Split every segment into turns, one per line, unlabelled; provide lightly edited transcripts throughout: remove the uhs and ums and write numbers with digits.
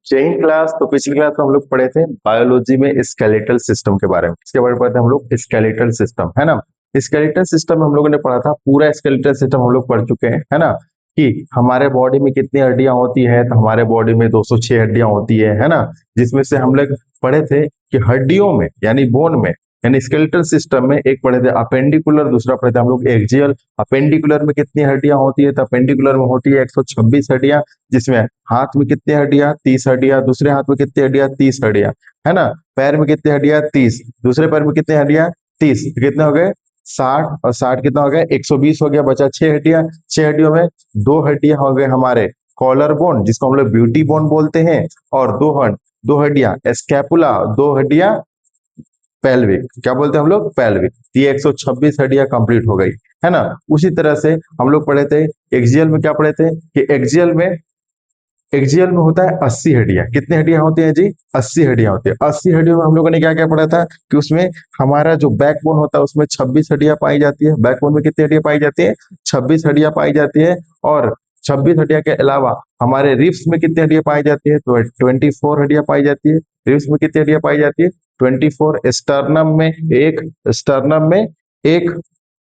जय हिंद क्लास। तो पिछली क्लास में हम लोग पढ़े थे बायोलॉजी में स्केलेटल सिस्टम के बारे में। इसके बारे में पढ़े थे हम लोग स्केलेटल सिस्टम, है ना। स्केलेटल सिस्टम में हम लोगों ने पढ़ा था, पूरा स्केलेटल सिस्टम हम लोग पढ़ चुके हैं, है ना। कि हमारे बॉडी में कितनी हड्डियां होती है, तो हमारे बॉडी में 206 हड्डियां होती है ना। जिसमें से हम लोग पढ़े थे कि हड्डियों में यानी बोन में यानी स्केलेटल सिस्टम में एक पढ़े थे अपेंडिकुलर, दूसरा पढ़े थे हम लोग एक्सियल। अपेंडिकुलर में कितनी हड्डियां होती है, तो अपेंडिकुलर में होती है 126 हड्डियां। जिसमें हाथ में कितनी हड्डियां, 30 हड्डियां। दूसरे हाथ में कितनी हड्डियां, 30 हड्डियां, है ना। पैर में कितनी हड्डियां, 30। दूसरे पैर में कितनी हड्डियां, 30। कितने हो गए, 60। और 60 कितना हो गया, 120 हो गया। बचा 6 हड्डियां। 6 हड्डियों में 2 हड्डियां हो गए हमारे कॉलर बोन, जिसको हम लोग ब्यूटी बोन बोलते हैं। और 2 हड्डियां स्कैपुला, 2 हड्डियां पेल्विक, क्या बोलते हैं हम लोग, पेल्विक। ये 126 हड्डियां कंप्लीट हो गई, है ना। उसी तरह से हम लोग पढ़े थे एक्सियल में, क्या पढ़े थे कि एक्सियल में होता है 80 हड्डियां। कितनी हड्डियां होती हैं जी, 80 हड्डियां होती है। 80 हड्डियों में हम लोगों ने क्या क्या पढ़ा था कि उसमें हमारा जो बैकबोन होता है उसमें 26 हड्डियां पाई जाती है। बैकबोन में कितनी हड्डियां पाई जाती है, 26 हड्डियां पाई जाती है। और 26 हड्डियां के अलावा हमारे रिब्स में कितनी हड्डियां पाई जाती है, तो 24 हड्डियां पाई जाती है। रिब्स में कितनी हड्डियां पाई जाती है, 24। स्टर्नम में एक,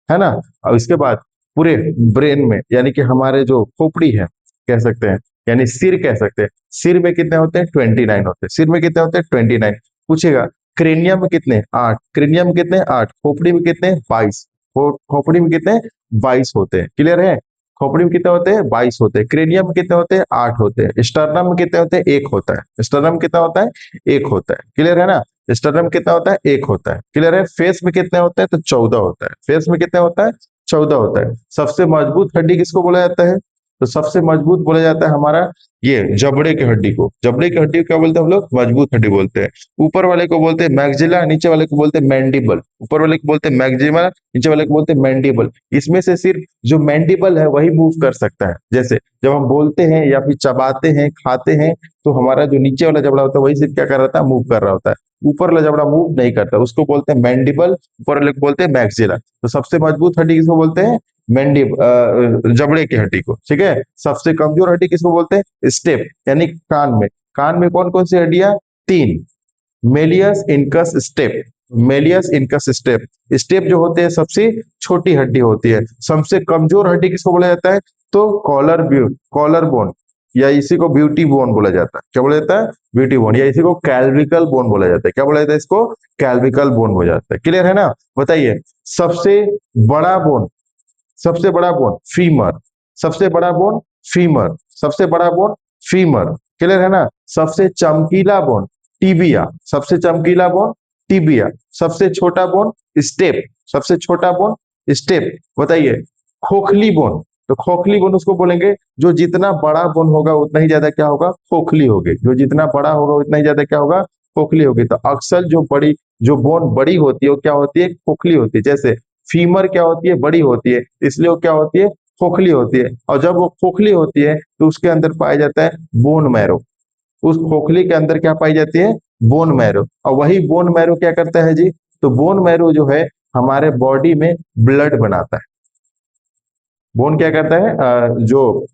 है ना। और इसके बाद पूरे ब्रेन में यानी कि हमारे जो खोपड़ी है कह सकते हैं, यानी सिर कह सकते हैं, सिर में कितने होते हैं, 29 होते हैं। सिर में कितने होते हैं, 29। पूछेगा क्रेनियम में कितने, 8। क्रेनियम में कितने, 8। खोपड़ी में कितने, 22। खोपड़ी में कितने, 22 होते हैं। क्लियर है। खोपड़ी में कितने होते हैं, 22 होते हैं। क्रेनियम में कितने होते हैं, 8 होते हैं। स्टर्नम में कितने होते हैं, 1 होता है। स्टर्नम कितना होता है, 1 होता है। क्लियर है ना। स्टर्नम कितना होता है, 1 होता है। क्लियर है। फेस में कितने होते हैं, तो 14 होता है। फेस में कितने होता है, 14 होता है। सबसे मजबूत हड्डी किसको बोला जाता है, तो सबसे मजबूत बोला जाता है हमारा ये जबड़े की हड्डी को। जबड़े की हड्डी को क्या बोलते हैं हम लोग, मजबूत हड्डी बोलते हैं। ऊपर वाले को बोलते हैं मैग्जिला, नीचे वाले को बोलते हैं मैंडिबल। ऊपर वाले को बोलते हैं मैग्जिमा, नीचे वाले को बोलते हैं मैंडिबल। इसमें से सिर्फ जो मैंडिबल है वही मूव कर सकता है। जैसे जब हम बोलते हैं या फिर चबाते हैं, खाते हैं, तो हमारा जो नीचे वाला जबड़ा होता है वही सिर्फ क्या कर रहा था, मूव कर रहा होता है। ऊपर वाला जबड़ा मूव नहीं करता, उसको बोलते हैं मैंडिबल। ऊपर वाले को बोलते हैं मैग्जिला। तो सबसे मजबूत हड्डी किसको बोलते हैं, मेंडी जबड़े की हड्डी को। ठीक है। सबसे कमजोर हड्डी किसको बोलते हैं, स्टेप, यानी कान में। कान में कौन कौन सी हड्डियां, 3। Méliès, incus, step. Méliès, incus, step. Step जो होते हैं सबसे छोटी हड्डी होती है। सबसे कमजोर हड्डी किसको बोला जाता है, तो कॉलर बोन, या इसी को ब्यूटी बोन बोला जाता है। क्या बोला जाता है, ब्यूटी बोन, या इसी को कैल्विकल बोन बोला जाता है। क्या बोला जाता है, इसको कैल्विकल बोन बोला जाता है। क्लियर है ना। बताइए सबसे बड़ा बोन, सबसे बड़ा बोन फीमर। सबसे बड़ा बोन फीमर। सबसे बड़ा बोन फीमर। क्लियर है ना। सबसे चमकीला बोन टीबिया। सबसे चमकीला बोन टीबिया। सबसे छोटा बोन स्टेप। सबसे छोटा बोन स्टेप। बताइए खोखली बोन, तो खोखली बोन उसको बोलेंगे जो जितना बड़ा बोन होगा उतना ही ज्यादा क्या होगा, खोखली होगी। जो जितना बड़ा होगा उतना ही ज्यादा क्या होगा, खोखली होगी। तो अक्सर जो बोन बड़ी होती है वो क्या होती है, खोखली होती है। जैसे फीमर क्या होती है, बड़ी होती है, इसलिए वो क्या होती है, खोखली होती है। और जब वो खोखली होती है तो उसके अंदर पाया जाता है बोन मैरो। उस खोखली के अंदर क्या पाई जाती है, बोन मैरो। और वही बोन मैरो क्या करता है जी, तो बोन मैरो जो है हमारे बॉडी में ब्लड बनाता है। बोन क्या करता है, जो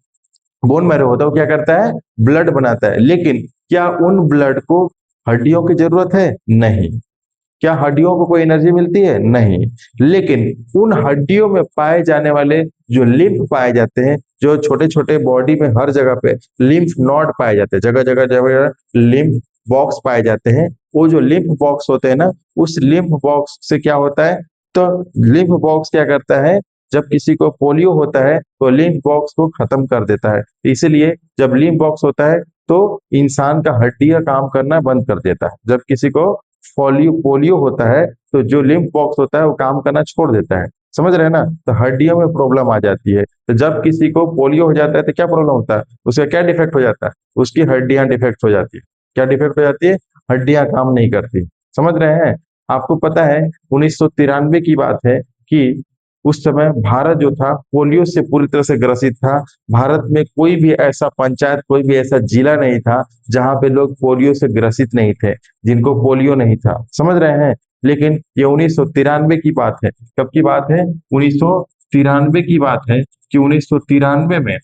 बोन मैरो होता है वो क्या करता है, ब्लड बनाता है। लेकिन क्या उन ब्लड को हड्डियों की जरूरत है, नहीं। क्या हड्डियों को कोई एनर्जी मिलती है, नहीं। लेकिन उन हड्डियों में पाए जाने वाले जो लिम्फ पाए जाते हैं, जो छोटे छोटे बॉडी में हर जगह पे लिम्फ नॉड पाए जाते हैं, जगह जगह जगह लिम्फ बॉक्स पाए जाते हैं। वो जो लिम्फ बॉक्स होते हैं ना, उस लिम्फ बॉक्स से क्या होता है, तो लिम्फ बॉक्स क्या करता है, जब किसी को पोलियो होता है तो लिम्फ बॉक्स को खत्म कर देता है। इसीलिए जब लिम्फ बॉक्स होता है तो इंसान का हड्डियां काम करना बंद कर देता है। जब किसी को पोलियो पोलियो होता है तो जो लिम्फ बॉक्स होता है वो काम करना छोड़ देता है। समझ रहे हैं ना। तो हड्डियों में प्रॉब्लम आ जाती है। तो जब किसी को पोलियो हो जाता है तो क्या प्रॉब्लम होता है, उसका क्या डिफेक्ट हो जाता है, उसकी हड्डियां डिफेक्ट हो जाती है। क्या डिफेक्ट हो जाती है, हड्डियां काम नहीं करती। समझ रहे हैं। आपको पता है 1993 की बात है कि उस समय भारत जो था पोलियो से पूरी तरह से ग्रसित था। भारत में कोई भी ऐसा पंचायत, कोई भी ऐसा जिला नहीं था जहां पे लोग पोलियो से ग्रसित नहीं थे, जिनको पोलियो नहीं था। समझ रहे हैं। लेकिन ये 1993 की बात है। कब की बात है, 1993 की बात है कि 1993 में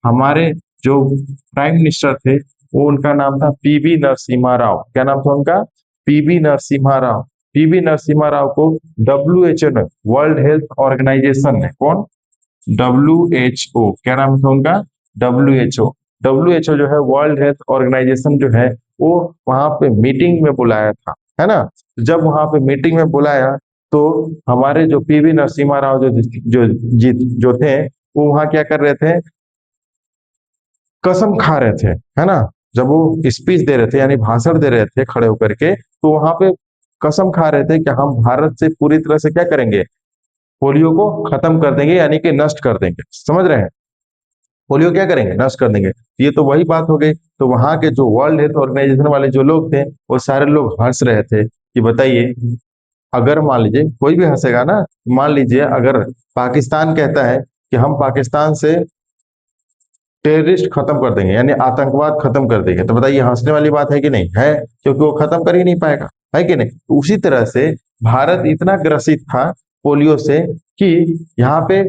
हमारे जो प्राइम मिनिस्टर थे वो उनका नाम था पीवी नरसिम्हा राव। क्या नाम था उनका? पीवी नरसिम्हा राव। पीवी नरसिम्हा राव को डब्ल्यूएचओ ने, वर्ल्ड हेल्थ ऑर्गेनाइजेशन ने, कौन? डब्ल्यूएचओ, क्या नाम था उनका? डब्ल्यूएचओ। डब्ल्यूएचओ जो है, वर्ल्ड हेल्थ ऑर्गेनाइजेशन जो है, वो वहां पे मीटिंग में बुलाया था, है ना। जब वहां पे मीटिंग में बुलाया तो हमारे जो पीवी नरसिम्हा राव जो थे, वो वहां क्या कर रहे थे? कसम खा रहे थे, है ना। जब वो स्पीच दे रहे थे, यानी भाषण दे रहे थे खड़े होकर के, तो वहां पे कसम खा रहे थे कि हम भारत से पूरी तरह से क्या करेंगे? पोलियो को खत्म कर देंगे, यानी कि नष्ट कर देंगे। समझ रहे हैं? पोलियो क्या करेंगे? नष्ट कर देंगे। ये तो वही बात हो गई। तो वहां के जो वर्ल्ड हेल्थ ऑर्गेनाइजेशन वाले जो लोग थे, वो सारे लोग हंस रहे थे कि बताइए, अगर मान लीजिए, कोई भी हंसेगा ना, मान लीजिए अगर पाकिस्तान कहता है कि हम पाकिस्तान से टेररिस्ट खत्म कर देंगे, यानी आतंकवाद खत्म कर देंगे, तो बताइए हंसने वाली बात है कि नहीं है? क्योंकि वो खत्म कर ही नहीं पाएगा, है कि नहीं। तो उसी तरह से भारत इतना ग्रसित था पोलियो से कि यहाँ पे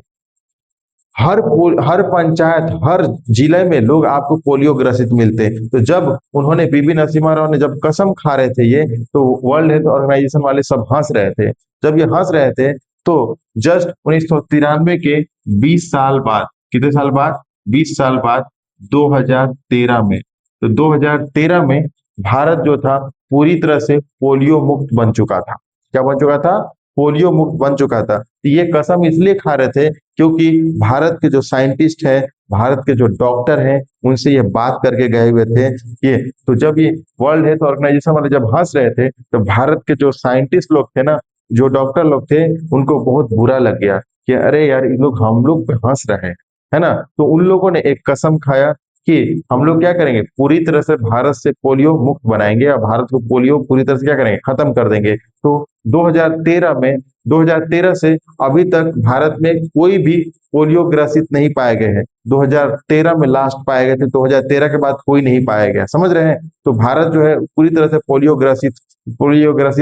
हर पंचायत, हर जिले में लोग आपको पोलियो ग्रसित मिलते हैं। तो जब उन्होंने, बीबी नरसिम्हा राव ने जब कसम खा रहे थे ये, तो वर्ल्ड हेल्थ ऑर्गेनाइजेशन वाले सब हंस रहे थे। जब ये हंस रहे थे, तो जस्ट 1993 के 20 साल बाद, कितने साल बाद? 20 साल बाद, 2013 में, तो 2013 में भारत जो था पूरी तरह से पोलियो मुक्त बन चुका था। क्या बन चुका था? पोलियो मुक्त बन चुका था। तो ये कसम इसलिए खा रहे थे क्योंकि भारत के जो साइंटिस्ट है, भारत के जो डॉक्टर हैं, उनसे ये बात करके गए हुए थे कि, तो जब ये वर्ल्ड हेल्थ ऑर्गेनाइजेशन वाले जब हंस रहे थे, तो भारत के जो साइंटिस्ट लोग थे ना, जो डॉक्टर लोग थे, उनको बहुत बुरा लग गया कि अरे यार, ये लोग हम लोग पे हंस रहे हैं, है ना। तो उन लोगों ने एक कसम खाया कि हम लोग क्या करेंगे? पूरी तरह से भारत से पोलियो मुक्त बनाएंगे, और भारत को पोलियो पूरी तरह से क्या करेंगे? खत्म कर देंगे। तो 2013 में, 2013 से अभी तक भारत में कोई भी पोलियो ग्रसित नहीं पाए गए हैं। 2013 में लास्ट पाए गए थे, 2013 के बाद कोई नहीं पाया गया। समझ रहे हैं? तो भारत जो है पूरी तरह से पोलियो ग्रसित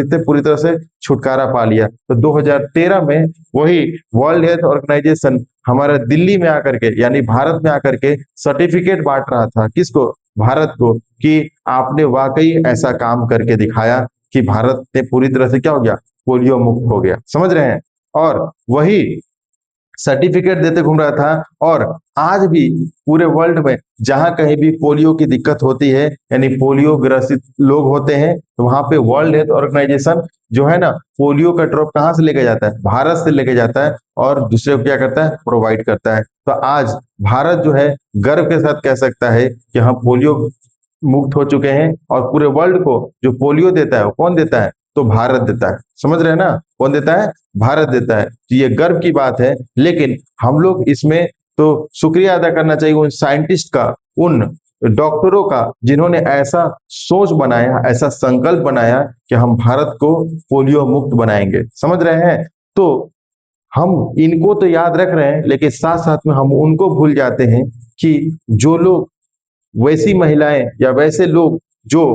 से पूरी तरह से छुटकारा पा लिया। तो 2013 में वही वर्ल्ड हेल्थ ऑर्गेनाइजेशन हमारे दिल्ली में आकर के, यानी भारत में आकर के सर्टिफिकेट बांट रहा था। किसको? भारत को, कि आपने वाकई ऐसा काम करके दिखाया कि भारत ने पूरी तरह से क्या हो गया? पोलियो मुक्त हो गया। समझ रहे हैं? और वही सर्टिफिकेट देते घूम रहा था। और आज भी पूरे वर्ल्ड में जहां कहीं भी पोलियो की दिक्कत होती है, यानी पोलियो ग्रसित लोग होते हैं, तो वहां पे वर्ल्ड हेल्थ ऑर्गेनाइजेशन जो है ना, पोलियो का ड्रॉप कहाँ से लेके जाता है? भारत से लेके जाता है, और दूसरे को क्या करता है? प्रोवाइड करता है। तो आज भारत जो है गर्व के साथ कह सकता है कि हम पोलियो मुक्त हो चुके हैं, और पूरे वर्ल्ड को जो पोलियो देता है, वो कौन देता है? तो भारत देता है। समझ रहे हैं ना? कौन देता है? भारत देता है। तो ये गर्व की बात है। लेकिन हम लोग इसमें तो शुक्रिया अदा करना चाहिए उन साइंटिस्ट का, उन डॉक्टरों का, जिन्होंने ऐसा सोच बनाया, ऐसा संकल्प बनाया कि हम भारत को पोलियो मुक्त बनाएंगे। समझ रहे हैं? तो हम इनको तो याद रख रहे हैं, लेकिन साथ साथ में हम उनको भूल जाते हैं कि जो लोग, वैसी महिलाएं या वैसे लोग जो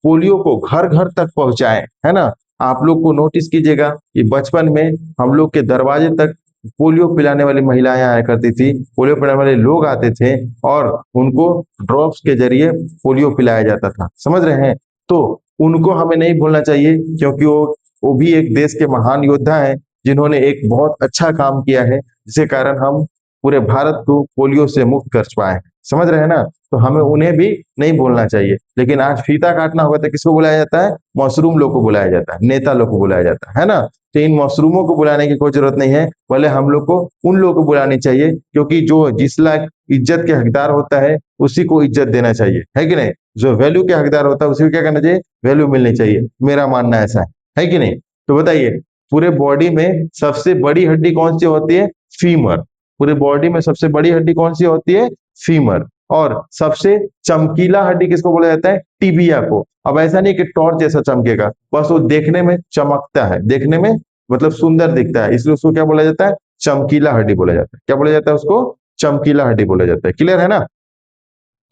पोलियो को घर घर तक पहुंचाएं, है ना। आप लोग को नोटिस कीजिएगा कि बचपन में हम लोग के दरवाजे तक पोलियो पिलाने वाली महिलाएं आया करती थी, पोलियो पिलाने वाले लोग आते थे, और उनको ड्रॉप्स के जरिए पोलियो पिलाया जाता था। समझ रहे हैं? तो उनको हमें नहीं भूलना चाहिए, क्योंकि वो भी एक देश के महान योद्धा है, जिन्होंने एक बहुत अच्छा काम किया है, जिसके कारण हम पूरे भारत को पोलियो से मुक्त कर पाए। समझ रहे हैं ना? तो हमें उन्हें भी नहीं बोलना चाहिए। लेकिन आज फीता काटना होगा तो किसको बुलाया जाता है? मशरूम लोग को बुलाया जाता है, नेता लोग को बुलाया जाता है ना। तो इन मशरूमों को बुलाने की कोई जरूरत नहीं है, भले हम लोग को उन लोगों को बुलानी चाहिए, क्योंकि जो जिस लायक इज्जत के हकदार होता है, उसी को इज्जत देना चाहिए, है कि नहीं। जो वैल्यू के हकदार होता है, उसी को क्या करना चाहिए? वैल्यू मिलनी चाहिए। मेरा मानना ऐसा है कि नहीं। तो बताइए, पूरे बॉडी में सबसे बड़ी हड्डी कौन सी होती है? फीमर। पूरे बॉडी में सबसे बड़ी हड्डी कौन सी होती है? फीमर। और सबसे चमकीला हड्डी किसको बोला जाता है? टिबिया को। अब ऐसा नहीं कि टॉर्च जैसा चमकेगा, बस वो देखने में चमकता है, देखने में मतलब सुंदर दिखता है, इसलिए उसको क्या बोला जाता है? चमकीला हड्डी बोला जाता है। क्या बोला जाता है उसको? चमकीला हड्डी बोला जाता है। क्लियर है ना?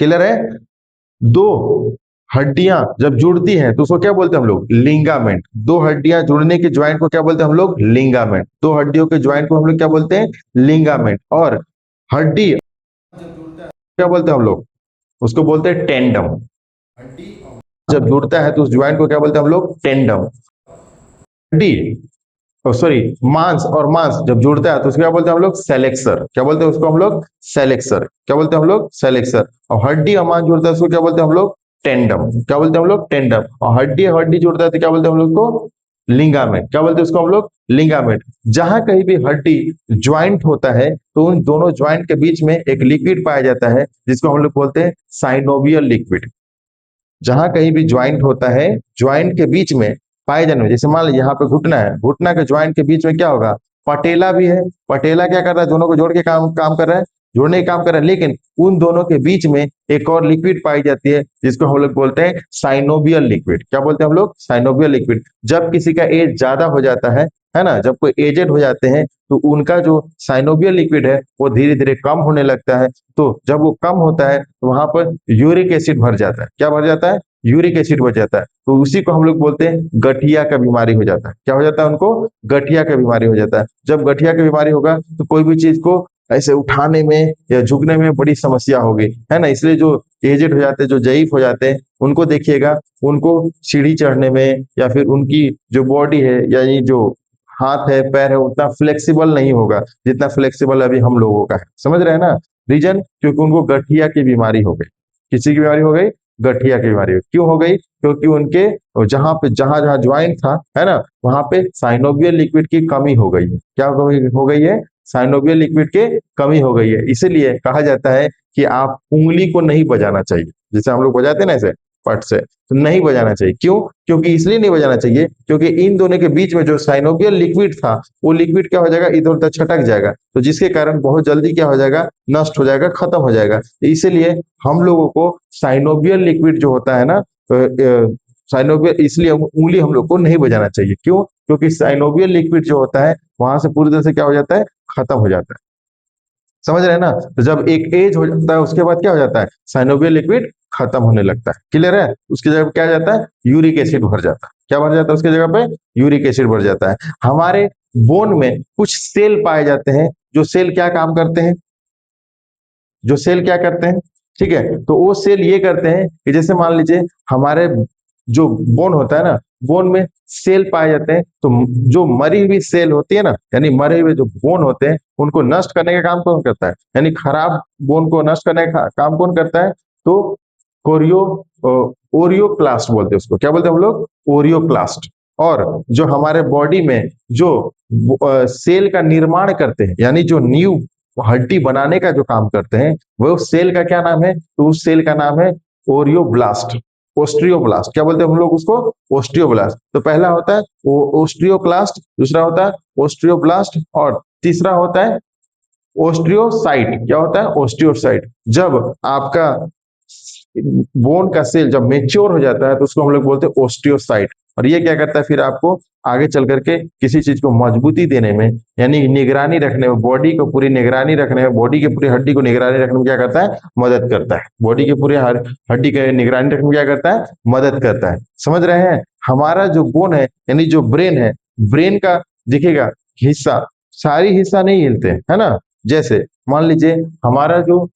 क्लियर है? दो हड्डियां जब जुड़ती हैं तो उसको क्या बोलते हैं हम लोग? लिंगामेंट। दो हड्डियां जुड़ने के ज्वाइंट को क्या बोलते हैं हम लोग? लिंगामेंट। दो हड्डियों के ज्वाइंट को हम लोग क्या बोलते हैं? लिंगामेंट। और हड्डी क्या बोलते हैं हम लोग? उसको बोलते हैं टेंडम। जब जुड़ता है तो उस ज्वाइंट को क्या बोलते हैं हम लोग? टेंडम। हड्डी, सॉरी, मांस और मांस जब जुड़ता है तो उसको क्या बोलते हैं हम लोग? सेलेक्सर। क्या बोलते हैं उसको हम लोग? सेलेक्सर। क्या बोलते हैं हम लोग? सेलेक्सर। और हड्डी और मांस जुड़ता है उसको क्या बोलते हैं हम लोग? टेंडम। क्या बोलते हैं हम लोग? टेंडम। और हड्डी हड्डी जुड़ता है तो क्या बोलते हैं हम लोग को? लिंगामेंट। क्या बोलते हैं उसको हम लोग? लिंगामेंट। जहां कहीं भी हड्डी ज्वाइंट होता है तो उन दोनों ज्वाइंट के बीच में एक लिक्विड पाया जाता है जिसको हम लोग बोलते हैं साइनोवियल लिक्विड। जहां कहीं भी ज्वाइंट होता है, ज्वाइंट के बीच में पाए जाने में, जैसे मान लीजिए यहाँ पे घुटना है, घुटना के ज्वाइंट के बीच में क्या होगा? पटेला भी है। पटेला क्या कर रहा है? दोनों को जोड़ के काम काम कर रहा है, जोड़ने का काम कर रहा है, लेकिन उन दोनों के बीच में एक और लिक्विड पाई जाती है जिसको हम लोग बोलते हैं साइनोवियल लिक्विड। क्या बोलते हैं हम लोग? Synovial liquid. जब किसी का एज ज्यादा हो जाता है ना, जब कोई एजेड हो जाते हैं तो उनका जो साइनोवियल लिक्विड है वो धीरे धीरे कम होने लगता है। तो जब वो कम होता है तो वहां पर यूरिक एसिड भर जाता है। क्या भर जाता है? यूरिक एसिड भर जाता है। तो उसी को हम लोग बोलते हैं गठिया का बीमारी हो जाता है। क्या हो जाता है उनको? गठिया का बीमारी हो जाता है। जब गठिया की बीमारी होगा तो कोई भी चीज को ऐसे उठाने में या झुकने में बड़ी समस्या होगी, है ना। इसलिए जो एजेड हो जाते हैं, जो जयीफ हो जाते हैं, उनको देखिएगा, उनको सीढ़ी चढ़ने में या फिर उनकी जो बॉडी है या ये जो हाथ है पैर है उतना फ्लेक्सिबल नहीं होगा जितना फ्लेक्सिबल अभी हम लोगों का है। समझ रहे हैं ना? रीजन, क्योंकि उनको गठिया की बीमारी हो गई। किसी की बीमारी हो गई? गठिया की बीमारी हो। क्यों हो गई? क्योंकि उनके जहां पे जहां जहां ज्वाइंट था, है ना, वहां पे साइनोवियल लिक्विड की कमी हो गई है। क्या हो गई है? साइनोवियल लिक्विड की कमी हो गई है। इसीलिए कहा जाता है कि आप उंगली को नहीं बजाना चाहिए। जैसे हम लोग बजाते हैं ना ऐसे पट से, तो नहीं बजाना चाहिए। क्यों? क्योंकि इसलिए नहीं बजाना चाहिए क्योंकि इन दोनों के बीच में जो साइनोवियल लिक्विड था वो लिक्विड क्या हो जाएगा? इधर उधर छटक जाएगा, तो जिसके कारण बहुत जल्दी क्या हो जाएगा? नष्ट हो जाएगा, खत्म हो जाएगा। इसीलिए हम लोगों को साइनोवियल लिक्विड जो होता है ना, साइनोवियल, इसलिए उंगली हम लोग को नहीं बजाना चाहिए। क्यों? क्योंकि साइनोवियल लिक्विड जो होता है वहां से पूरी तरह से क्या हो जाता है? खत्म हो जाता है। समझ रहे हैं ना? तो जब एक एज हो जाता है उसके बाद क्या हो जाता है? साइनोवियल लिक्विड खत्म होने लगता है। क्लियर है? उसकी जगह क्या आ जाता है? यूरिक एसिड भर जाता है। क्या भर जाता है उसकी जगह पे? यूरिक एसिड भर जाता है। हमारे बोन में कुछ सेल पाए जाते हैं, जो सेल क्या काम करते हैं? जो सेल क्या करते हैं? ठीक है, तो वो सेल ये करते हैं कि जैसे मान लीजिए हमारे जो बोन होता है ना, बोन में सेल पाए जाते हैं, तो जो मरी हुई सेल होती है ना, यानी मरे हुए जो बोन होते हैं उनको नष्ट करने का काम कौन करता है? यानी खराब बोन को नष्ट करने का काम कौन करता है? तो कोरियो ओरियोक्लास्ट बोलते हैं उसको। क्या बोलते हैं हम लोग? ओरियोक्लास्ट। और जो हमारे बॉडी में जो सेल का निर्माण करते हैं, यानी जो न्यू हड्डी बनाने का जो काम करते हैं, वो सेल का क्या नाम है? तो उस सेल का नाम है ओरियोब्लास्ट, ओस्ट्रियोब्लास्ट। क्या बोलते हैं हम लोग उसको? ओस्ट्रियोब्लास्ट। तो पहला होता है वो ओस्ट्रियोक्लास्ट, दूसरा होता है ओस्ट्रियोब्लास्ट, और तीसरा होता है ओस्ट्रियोसाइट। क्या होता है? ओस्ट्रियोसाइट। जब आपका बोन का सेल जब मेच्योर हो जाता है तो उसको हम लोग बोलते हैं ओस्टियोसाइट। और ये क्या करता है फिर आपको आगे चल करके किसी चीज को मजबूती देने में, यानी निगरानी रखने में, बॉडी को पूरी निगरानी रखने में, बॉडी की पूरी हड्डी को निगरानी रखने में क्या करता है? मदद करता है। बॉडी की पूरी हड्डी की निगरानी रखने में क्या करता है? मदद करता है। समझ रहे हैं? हमारा जो बोन है यानी जो ब्रेन है, ब्रेन का देखिएगा हिस्सा, सारी हिस्सा नहीं हिलते, है ना। जैसे मान लीजिए हमारा जो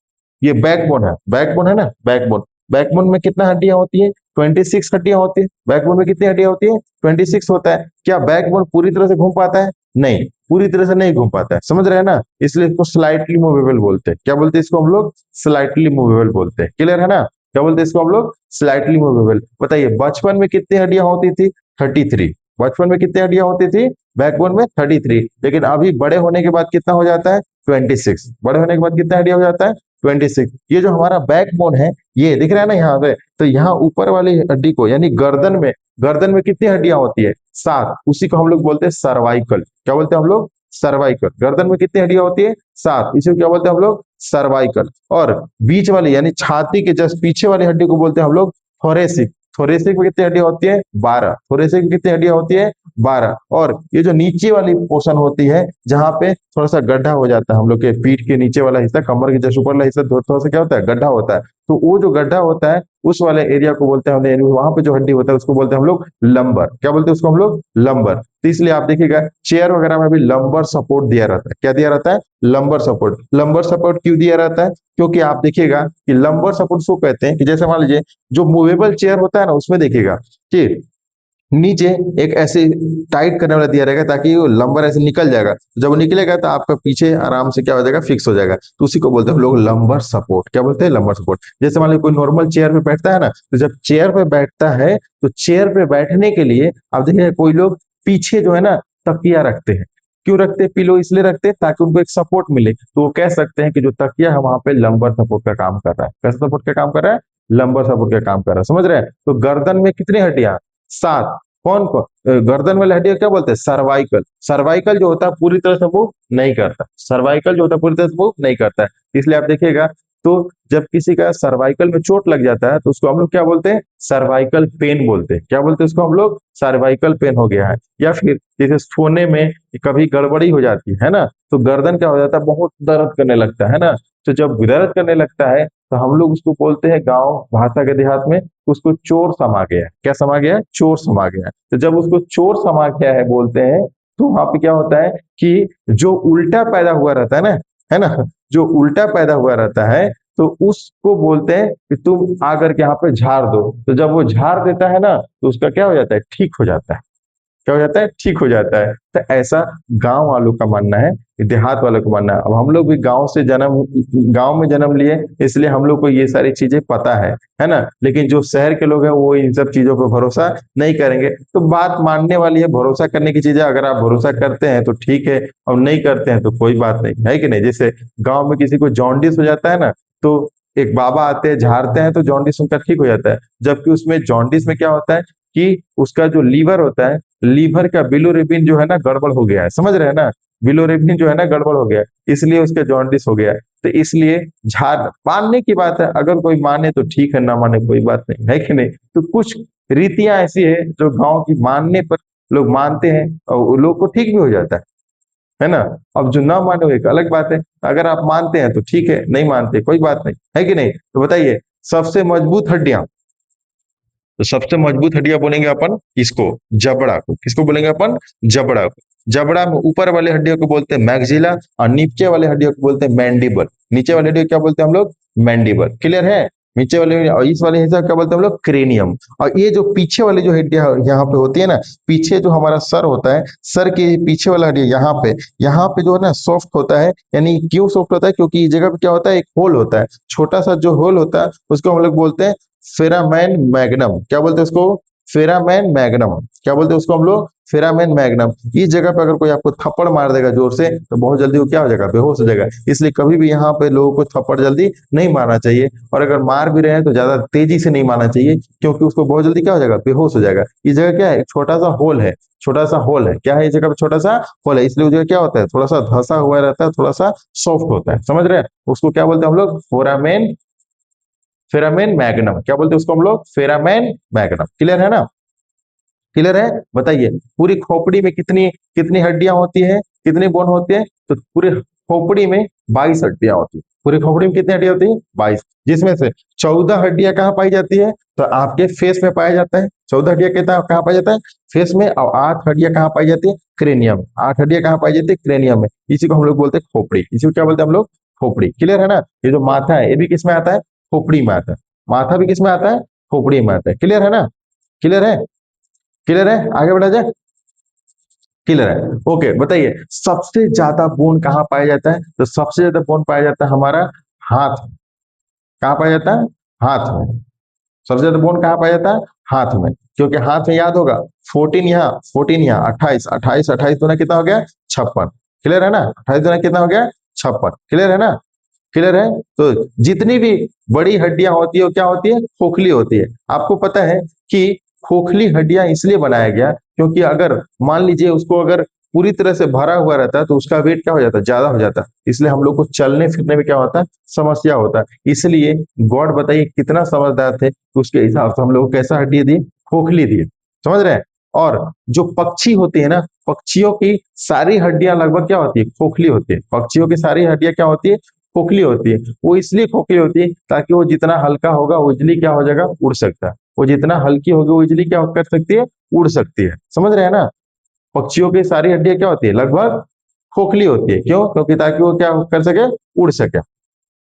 ये बैकबोन है, बैकबोन है ना, बैकबोन, बैकबोन में कितना हड्डियां होती है? 26 हड्डियां होती है। बैकबोन में कितनी हड्डियां होती है? 26 होता है। क्या बैकबोन पूरी तरह से घूम पाता है? नहीं, पूरी तरह से नहीं घूम पाता है। समझ रहे हैं ना? इसलिए इसको स्लाइटली मूवेबल बोलते हैं। क्या बोलते हैं इसको हम लोग? स्लाइटली मूवेबल बोलते हैं। क्लियर है ना? क्या बोलते हैं इसको हम लोग? Slightly movable. बताइए बचपन में कितनी हड्डियां होती थी? 33। बचपन में कितनी हड्डियां होती थी बैकबोन में? 33। लेकिन अभी बड़े होने के बाद कितना हो जाता है? 26। बड़े होने के बाद कितना हड्डियां हो जाता है? 26। ये जो हमारा बैकबोन है, ये दिख रहा है ना यहाँ पे, तो यहाँ ऊपर वाली हड्डी को यानी गर्दन में कितनी हड्डियां होती है? 7। उसी को हम लोग बोलते हैं सर्वाइकल। क्या बोलते हैं हम लोग? सर्वाइकल। गर्दन में कितनी हड्डियां होती है? 7। इसे क्या बोलते हैं हम लोग? सर्वाइकल। और बीच वाली यानी छाती के जस्ट पीछे वाली हड्डी को बोलते हैं हम लोग थोरेसिक। थोरेसिक में कितनी हड्डियां होती है? 12। थोरेसिक में कितनी हड्डियां होती है? 12। और ये जो नीचे वाली पोर्शन होती है जहां पे थोड़ा सा गड्ढा हो जाता है, हम लोग के पीठ के नीचे वाला हिस्सा, कमर के जस्ट ऊपर वाला हिस्सा थोड़ा सा क्या होता है, गड्ढा होता है। तो वो जो गड्ढा होता है उस वाले एरिया को बोलते हैं वहां पे जो हड्डी होता है उसको बोलते हैं हम लोग लंबर। क्या बोलते हैं उसको हम लोग, लंबर। तो इसलिए आप देखिएगा चेयर वगैरह में भी लंबर सपोर्ट दिया रहता है। क्या दिया रहता है, लंबर सपोर्ट। लंबर सपोर्ट क्यों दिया रहता है, क्योंकि आप देखिएगा कि लंबर सपोर्ट उसको कहते हैं कि जैसे मान लीजिए जो मूवेबल चेयर होता है ना, उसमें देखिएगा कि नीचे एक ऐसे टाइट करने वाला दिया रहेगा ताकि वो लंबर ऐसे निकल जाएगा, तो जब वो निकलेगा तो आपका पीछे आराम से क्या हो जाएगा, फिक्स हो जाएगा। तो उसी को बोलते हैं हम लोग लंबर सपोर्ट। क्या बोलते हैं, लंबर सपोर्ट। जैसे मान लीजिए कोई नॉर्मल चेयर पे बैठता है ना, तो जब चेयर पे बैठता है तो चेयर पे बैठने के लिए आप देखिए कोई लोग पीछे जो है ना तकिया रखते हैं। क्यों रखते हैं, पिलो इसलिए रखते हैं ताकि उनको एक सपोर्ट मिले। तो वो कह सकते हैं कि जो तकिया है वहां पे लंबर सपोर्ट का काम कर रहा है। कैसा सपोर्ट का काम कर रहा है, लंबर सपोर्ट का काम कर रहा है। समझ रहे हैं। तो गर्दन में कितनी हड्डियां, 7। कौन कौन, गर्दन वाले हड्डी को क्या बोलते हैं, सर्वाइकल। सर्वाइकल जो होता है पूरी तरह से मूव नहीं करता। सर्वाइकल जो होता है पूरी तरह से मूव नहीं करता है। इसलिए आप देखिएगा तो जब किसी का सर्वाइकल में चोट लग जाता है तो उसको हम लोग क्या बोलते हैं, सर्वाइकल पेन बोलते हैं। क्या बोलते हैं उसको हम लोग, सर्वाइकल पेन हो गया है। या फिर जैसे सोने में कभी गड़बड़ी हो जाती है ना, तो गर्दन क्या हो जाता है, बहुत दर्द करने लगता है ना। तो जब दर्द करने लगता है तो हम लोग उसको बोलते हैं गांव भाषा के देहात में, उसको चोर समा गया है। क्या समा गया है, चोर समा गया है। तो जब उसको चोर समा गया है बोलते हैं, तो वहां पे क्या होता है कि जो उल्टा पैदा हुआ रहता है ना, जो उल्टा पैदा हुआ रहता है तो उसको बोलते हैं कि तुम आकर के यहाँ पे झाड़ दो। तो जब वो झाड़ देता है ना तो उसका क्या हो जाता है, ठीक हो जाता है। क्या हो जाता है, ठीक हो जाता है। तो ऐसा गांव वालों का मानना है, देहात वालों का मानना है। अब हम लोग भी गांव में जन्म लिए, इसलिए हम लोग को ये सारी चीजें पता है ना। लेकिन जो शहर के लोग हैं वो इन सब चीजों पर भरोसा नहीं करेंगे। तो बात मानने वाली है, भरोसा करने की चीजें अगर आप भरोसा करते हैं तो ठीक है, और नहीं करते हैं तो कोई बात नहीं है कि नहीं। जैसे गाँव में किसी को जॉन्डिस हो जाता है ना, तो एक बाबा आते हैं, झाड़ते हैं तो जॉन्डिस उनका ठीक हो जाता है। जबकि उसमें जॉन्डिस में क्या होता है कि उसका जो लीवर होता है, लीवर का बिलोरुबिन जो है ना गड़बड़ हो गया है। समझ रहे हैं ना, बिलोरुबिन जो है ना गड़बड़ हो गया है, इसलिए उसका जॉन्डिस हो गया है। तो इसलिए झाड़ मानने की बात है, अगर कोई माने तो ठीक है, ना माने कोई बात नहीं, है कि नहीं। तो कुछ रीतियां ऐसी है जो गांव की मानने पर लोग मानते हैं और लोग को ठीक भी हो जाता है ना। अब जो ना माने वो एक अलग बात है। अगर आप मानते हैं तो ठीक है, नहीं मानते कोई बात नहीं, है कि नहीं। तो बताइए सबसे मजबूत हड्डियां, तो सबसे मजबूत हड्डियां बोलेंगे अपन इसको, जबड़ा को। किसको बोलेंगे अपन, जबड़ा को। जबड़ा में ऊपर वाले हड्डियों को बोलते हैं मैक्सिला, और नीचे वाले हड्डियों को बोलते हैं मैंडिबल। नीचे वाले हड्डियों को क्या बोलते हैं हम लोग, मैंडिबल। क्लियर है। नीचे वाले और इस वाले हिस्सा क्या बोलते हैं हम लोग, क्रेनियम। और ये जो पीछे वाली जो हड्डियां यहाँ पे होती है ना, पीछे जो हमारा सर होता है, सर के पीछे वाला हड्डी यहाँ पे जो है ना सॉफ्ट होता है। यानी क्यों सॉफ्ट होता है, क्योंकि इस जगह पे क्या होता है, एक होल होता है, छोटा सा जो होल होता है उसको हम लोग बोलते हैं फेरामैन मैग्नम। क्या बोलते हैं उसको, फेरामैन मैग्नम। क्या बोलते हैं उसको हम लोग, फेरामैन मैग्नम। इस जगह पे अगर कोई आपको थप्पड़ मार देगा जोर से तो बहुत जल्दी वो क्या हो जाएगा, बेहोश हो जाएगा। इसलिए कभी भी यहाँ पे लोगों को थप्पड़ जल्दी नहीं मारना चाहिए, और अगर मार भी रहे हैं तो ज्यादा तेजी से नहीं मारना चाहिए, क्योंकि उसको बहुत जल्दी क्या हो जाएगा, बेहोश हो जाएगा। इस जगह क्या है, एक छोटा सा होल है, छोटा सा होल है। क्या है इस जगह पे, छोटा सा होल है, इसलिए उस जगह क्या होता है, थोड़ा सा धंसा हुआ रहता है, थोड़ा सा सॉफ्ट होता है। समझ रहे हैं। उसको क्या बोलते हैं हम लोग, फोरामेन, फेरामेन मैग्नम। क्या बोलते हैं उसको हम लोग, फेरामेन मैग्नम। क्लियर है ना, क्लियर है। बताइए पूरी खोपड़ी में कितनी कितनी हड्डियां होती है, कितने बोन होते हैं, तो पूरे खोपड़ी में 22 हड्डियां होती है। पूरी खोपड़ी में कितनी हड्डियां होती है, 22। जिसमें से 14 हड्डियां कहाँ पाई जाती है, तो आपके फेस में पाया जाता है। 14 हड्डियां कितना कहाँ पाया जाता है, फेस में। और 8 हड्डियां कहाँ पाई जाती है, क्रेनियम। 8 हड्डियां कहाँ पाई जाती है, क्रेनियम में। इसी को हम लोग बोलते हैं खोपड़ी। इसी को क्या बोलते हैं हम लोग, खोपड़ी। क्लियर है ना। ये जो माथा है ये भी किस में आता है, खोपड़ी में आता है। माथा भी किस में आता है, खोपड़ी में आता है। क्लियर है ना, क्लियर है, क्लियर है। आगे बढ़ा जाए, क्लियर है। ओके बताइए सबसे ज्यादा बोन कहाँ पाया जाता है, तो सबसे ज्यादा बोन पाया जाता है हमारा हाथ में। कहाँ पाया जाता है, हाथ में। सबसे ज्यादा बोन कहाँ पाया जाता है, हाथ में। क्योंकि हाथ में याद होगा 14 यहाँ 14 यहाँ 28, 28 28 दुना कितना हो गया, 56। क्लियर है ना, 28 दुना कितना हो गया, 56। क्लियर है ना, क्लियर है। तो जितनी भी बड़ी हड्डियां होती है वो क्या होती है, खोखली होती है। आपको पता है कि खोखली हड्डियां इसलिए बनाया गया क्योंकि अगर मान लीजिए उसको अगर पूरी तरह से भरा हुआ रहता है तो उसका वेट क्या हो जाता है, ज्यादा हो जाता है। इसलिए हम लोग को चलने फिरने में क्या होता है, समस्या होता है। इसलिए गॉड बताइए कितना समझदार थे कि उसके हिसाब से हम लोग को कैसा हड्डी दी, खोखली दी। समझ रहे हैं। और जो पक्षी होते हैं ना, पक्षियों की सारी हड्डियां लगभग क्या होती है, खोखली होती है। पक्षियों की सारी हड्डियां क्या होती है, खोखली होती है। वो इसलिए खोखली होती है ताकि वो जितना हल्का होगा वो इजली क्या हो जाएगा, उड़ सकता है। वो जितना हल्की होगी वो इजली क्या कर सकती है, उड़ सकती है। समझ रहे हैं ना। पक्षियों की सारी हड्डियां क्या होती है, लगभग खोखली होती है। क्यों? क्योंकि ताकि वो क्या कर सके, उड़ सके।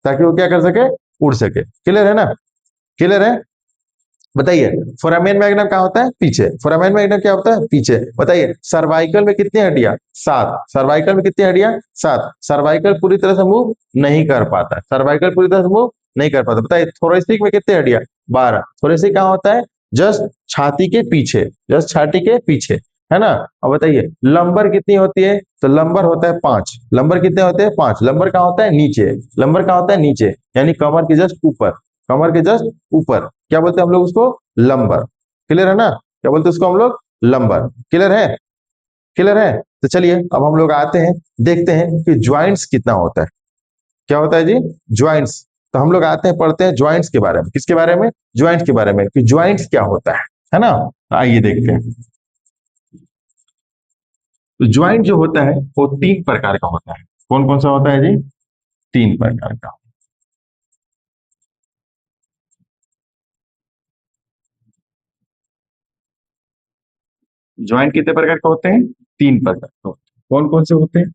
ताकि वो क्या कर सके, उड़ सके। क्लियर है ना, क्लियर है। बताइए, फोरामेन मैग्नम कहाँ होता है, पीछे। फोरामेन मैग्नम क्या होता है, पीछे। बताइए, सर्वाइकल में कितनी हड्डियां, 7। सर्वाइकल में कितनी हड्डियां, 7। सर्वाइकल पूरी तरह से मूव नहीं कर पाता है, सर्वाइकल पूरी तरह से मूव नहीं कर पाता। बताइए, थोरेसिक में कितनी हड्डियां, 12। थोरेसिक कहाँ होता है, जस्ट छाती के पीछे, जस्ट छाती के पीछे, है ना। अब बताइए, लंबर कितनी होती है, तो लंबर होता है 5। लंबर कितने होते हैं, 5। लंबर कहाँ होता है, नीचे। लंबर कहाँ होता है, नीचे, यानी कमर के जस्ट ऊपर। कमर के जस्ट ऊपर क्या बोलते हैं हम लोग उसको, लंबर। क्लियर है ना, क्या बोलते हैं उसको हम लोग, लंबर। क्लियर है, क्लियर है। तो चलिए अब हम लोग आते हैं, देखते हैं कि ज्वाइंट्स कितना होता है। क्या होता है जी, ज्वाइंट्स। तो हम लोग आते हैं, पढ़ते हैं ज्वाइंट्स के बारे में। किसके बारे में, ज्वाइंट्स के बारे में, कि ज्वाइंट्स क्या होता है ना। आइए देखते हैं। तो ज्वाइंट जो होता है वो 3 प्रकार का होता है। कौन कौन सा होता है जी, 3 प्रकार का। ज्वाइंट कितने प्रकार के होते हैं, 3 प्रकार के होते हैं। कौन कौन से होते हैं।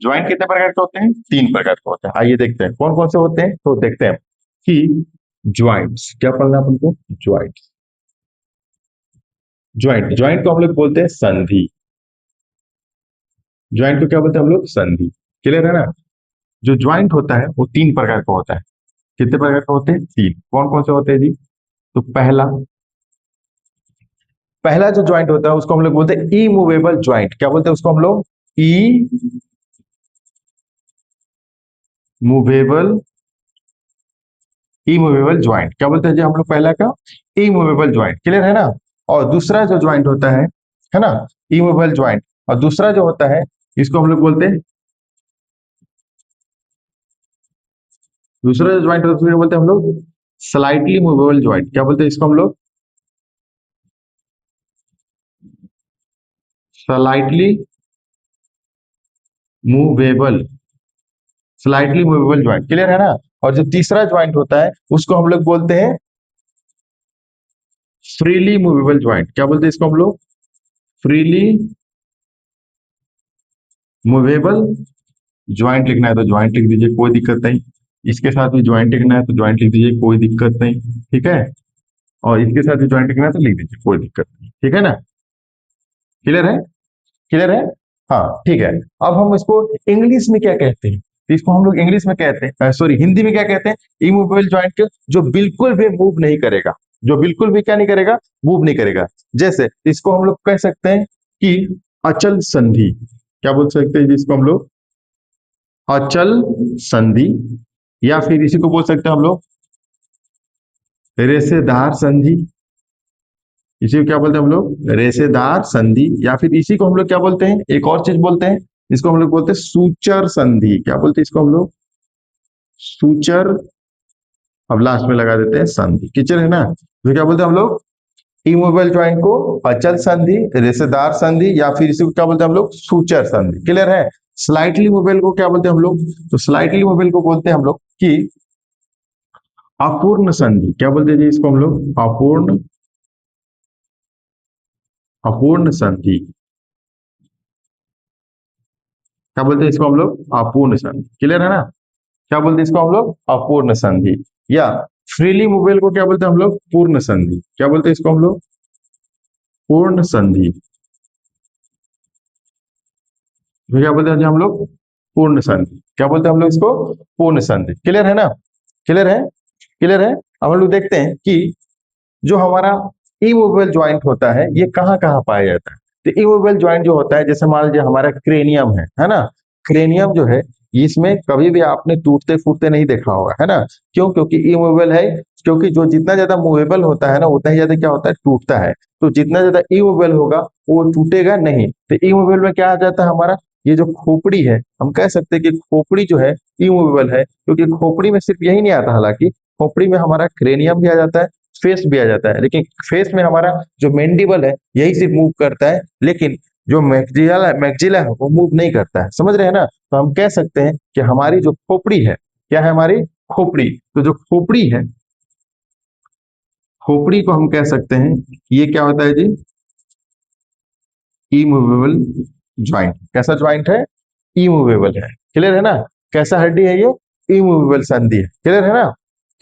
ज्वाइंट कितने प्रकार के होते हैं, 3 प्रकार के होते हैं। आइए देखते हैं कौन कौन से होते हैं। तो देखते हैं कि ज्वाइंट्स क्या पढ़ना है अपन को, ज्वाइंट। ज्वाइंट, ज्वाइंट को हम लोग बोलते हैं संधि। ज्वाइंट को क्या बोलते हैं हम लोग, संधि। क्लियर है ना। जो ज्वाइंट होता है वो 3 प्रकार का होता है। कितने प्रकार के होते हैं, 3। कौन कौन से होते हैं जी। तो पहला, पहला जो ज्वाइंट होता है उसको हम लोग बोलते हैं इमूवेबल ज्वाइंट। क्या बोलते हैं उसको हम लोग, ई मूवेबल, इमूवेबल ज्वाइंट। क्या बोलते हैं जी हम लोग, पहला का इमूवेबल ज्वाइंट। क्लियर है ना। और दूसरा जो ज्वाइंट होता है ना, इमूवेबल ज्वाइंट। और दूसरा जो होता है इसको हम लोग बोलते हैं, दूसरा जो ज्वाइंट होता है उसको क्या बोलते हैं हम लोग, स्लाइटली मूवेबल ज्वाइंट। क्या बोलते हैं इसको हम लोग, slightly movable, slightly movable joint. Clear है ना। और जो तीसरा ज्वाइंट होता है उसको हम लोग बोलते हैं फ्रीली मूवेबल ज्वाइंट। क्या बोलते हैं इसको हम लोग, फ्रीली मूवेबल ज्वाइंट। लिखना है तो ज्वाइंट लिख दीजिए, कोई दिक्कत नहीं। इसके साथ भी ज्वाइंट लिखना है तो ज्वाइंट लिख दीजिए, कोई दिक्कत नहीं। ठीक है। और इसके साथ भी ज्वाइंट लिखना है तो लिख दीजिए, कोई दिक्कत नहीं। ठीक है ना, क्लियर है, क्लियर है। हाँ ठीक है। अब हम इसको इंग्लिश में क्या कहते हैं, तो इसको हम लोग इंग्लिश में कहते हैं, सॉरी हिंदी में क्या कहते हैं, इमूवेबल ज्वाइंट, जो बिल्कुल भी मूव नहीं करेगा। जो बिल्कुल भी क्या नहीं करेगा, मूव नहीं करेगा। जैसे इसको हम लोग कह सकते हैं कि अचल संधि। क्या बोल सकते हैं जिसको हम लोग, अचल संधि। या फिर इसी को बोल सकते हैं हम लोग रेशेदार संधि। इसी को क्या बोलते हैं हम लोग, रेशेदार संधि। या फिर इसी को हम लोग क्या बोलते हैं, एक और चीज बोलते हैं, इसको हम लोग बोलते हैं सूचर संधि। क्या बोलते हैं इसको हम लोग, सूचर। अब लास्ट में लगा देते हैं संधि। किचन है ना। तो क्या बोलते हैं हम लोग, इमूवेबल ज्वाइंट को अचल संधि, रेशेदार संधि, या फिर इसी को क्या बोलते हैं हम लोग, सूचर संधि। क्लियर है। स्लाइटली मूवेबल को क्या बोलते हैं हम लोग, तो स्लाइटली मूवेबल को बोलते हैं हम लोग कि अपूर्ण संधि। क्या बोलते हैं जी इसको हम लोग, अपूर्ण, अपूर्ण संधि। क्या बोलते हैं इसको हम लोग, अपूर्ण संधि। क्लियर है ना। क्या बोलते हैं इसको हम लोग, अपूर्ण संधि। या फ्रीली मूवेबल को क्या बोलते हैं हम लोग, पूर्ण संधि। क्या बोलते हैं इसको हम लोग, पूर्ण संधि। तो क्या बोलते हैं जी हम लोग, पूर्ण संधि। क्या बोलते हैं हम लोग इसको, पूर्ण संधि। क्लियर है ना, क्लियर है, क्लियर है। अब हम लोग देखते हैं कि जो हमारा इमूवेबल ज्वाइंट होता है ये कहाँ कहाँ पाया जाता है। तो इमूवेबल ज्वाइंट जो होता है, जैसे मान लीजिए हमारा क्रेनियम है ना। क्रेनियम जो है इसमें कभी भी आपने टूटते फूटते नहीं देखा होगा, है ना? क्यों? क्योंकि इमूवेबल है। क्योंकि जो जितना ज्यादा मूवेबल होता है ना, उतना ही ज्यादा क्या होता है, टूटता है। तो जितना ज्यादा इमूवेबल होगा वो टूटेगा नहीं। तो इमूवेबल में क्या आ जाता है हमारा, ये जो खोपड़ी है, हम कह सकते हैं कि खोपड़ी जो है इमूवेबल है, क्योंकि खोपड़ी में सिर्फ यही नहीं आता, हालांकि खोपड़ी में हमारा क्रेनियम भी आ जाता है, फेस भी आ जाता है, लेकिन फेस में हमारा जो मैंडिबल है यही सिर्फ मूव करता है, लेकिन जो मैक्जिला है वो मूव नहीं करता है। समझ रहे हैं ना? तो हम कह सकते हैं कि हमारी जो खोपड़ी है, क्या है हमारी खोपड़ी, तो जो खोपड़ी है, खोपड़ी को हम कह सकते हैं ये क्या होता है जी, इमूवेबल ज्वाइंट। कैसा ज्वाइंट है? इमूवेबल है। क्लियर है ना? कैसा हड्डी है ये? इमूवेबल संधि है। क्लियर है ना?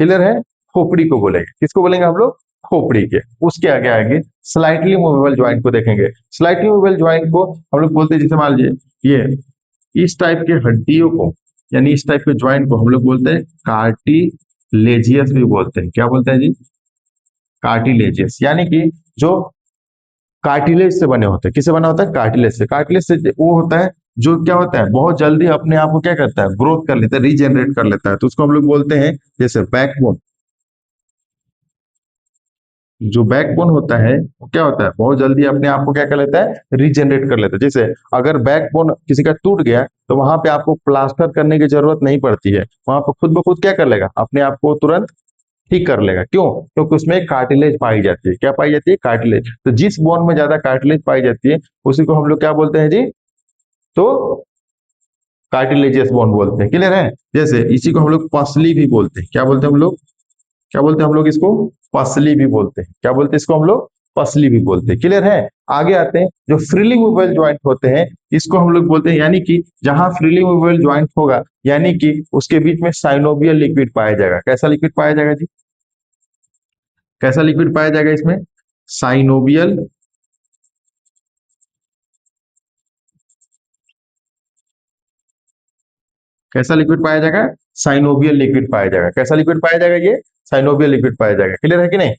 क्लियर है? खोपड़ी को बोलेंगे, किसको बोलेंगे हम लोग? खोपड़ी के। उसके आगे आगे स्लाइटली मूवेबल ज्वाइंट को देखेंगे। स्लाइटली मूवेबल ज्वाइंट को हम लोग बोलते हैं, जैसे मान लीजिए ये इस टाइप के हड्डियों को, यानी इस टाइप के ज्वाइंट को हम लोग बोलते हैं कार्टिलेजियस भी बोलते हैं। क्या बोलते हैं जी? कार्टिलेजियस, यानी कि जो कार्टिलेज से बने होते हैं। किससे बना होता है? कार्टिलेज से। कार्टिलेज से वो होता है जो क्या होता है, बहुत जल्दी अपने आप को क्या करता है, ग्रोथ कर लेता है, रीजनरेट कर लेता है। तो उसको हम लोग बोलते हैं जैसे बैकबोन। जो बैकबोन होता है वो क्या होता है, बहुत जल्दी अपने आप को क्या कर लेता है, रीजनरेट कर लेता है। जैसे अगर बैकबोन किसी का टूट गया तो वहां पे आपको प्लास्टर करने की जरूरत नहीं पड़ती है, वहां पर खुद ब खुद क्या कर लेगा, अपने आप को तुरंत ठीक कर लेगा। क्यों? क्योंकि उसमें कार्टिलेज पाई जाती है। क्या पाई जाती है? कार्टिलेज। तो जिस बोन में ज्यादा कार्टिलेज पाई जाती है उसी को हम लोग क्या बोलते हैं जी, तो कार्टिलेजियस बोन बोलते हैं। क्लियर है? जैसे इसी को हम लोग पसली भी बोलते हैं। क्या बोलते हैं हम लोग? क्या बोलते हैं हम लोग इसको? पसली भी बोलते हैं। क्या बोलते हैं इसको हम लोग? पसली भी बोलते हैं। क्लियर है? आगे आते हैं, जो फ्रीली मूवेबल ज्वाइंट होते हैं इसको हम लोग बोलते हैं, यानी कि जहां फ्रीली मूवेबल ज्वाइंट होगा, यानी कि उसके बीच में साइनोवियल लिक्विड पाया जाएगा। कैसा लिक्विड पाया जाएगा जी? कैसा लिक्विड पाया जाएगा इसमें? साइनोवियल। कैसा लिक्विड पाया जाएगा? साइनोवियल लिक्विड पाया जाएगा। कैसा लिक्विड पाया जाएगा ये? साइनोवियल लिक्विड पाया जाएगा। क्लियर है कि नहीं?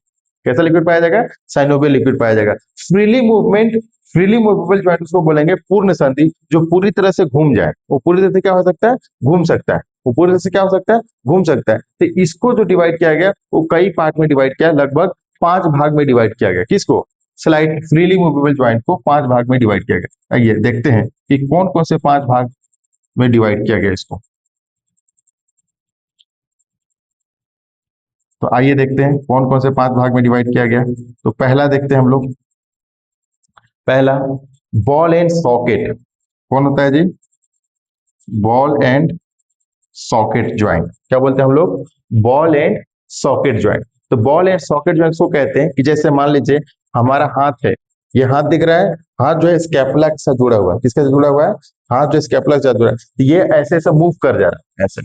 कैसा लिक्विड पाया जाएगा? साइनोवियल लिक्विड पाया जाएगा। Freely movement, freely movable joint उसको बोलेंगे पूर्ण संधि, जो पूरी तरह से घूम जाए। वो पूरी तरह से क्या हो सकता है, घूम सकता है। वो पूरी तरह से क्या हो सकता है, घूम सकता है। तो इसको जो डिवाइड किया गया वो कई पार्ट में डिवाइड किया, लगभग 5 भाग में डिवाइड किया गया। किसको? स्लाइड फ्रीली मूवेबल ज्वाइंट को 5 भाग में डिवाइड किया गया। आइए देखते हैं कि कौन कौन से 5 भाग में डिवाइड किया गया इसको। तो आइए देखते हैं कौन कौन से 5 भाग में डिवाइड किया गया। तो पहला देखते हैं हम लोग। पहला, बॉल एंड सॉकेट। कौन होता है जी? Ball and socket joint. क्या बोलते हैं हम लोग? Ball and socket joint. तो बॉल एंड सॉकेट ज्वाइंट को कहते हैं कि जैसे मान लीजिए हमारा हाथ है, ये हाथ दिख रहा है, हाथ जो है स्कैपुला के साथ जुड़ा हुआ है। किसके साथ जुड़ा हुआ है? हाथ जो स्कैपुला के साथ जुड़ा है। तो ये ऐसे ऐसे मूव कर जा रहा है, ऐसे,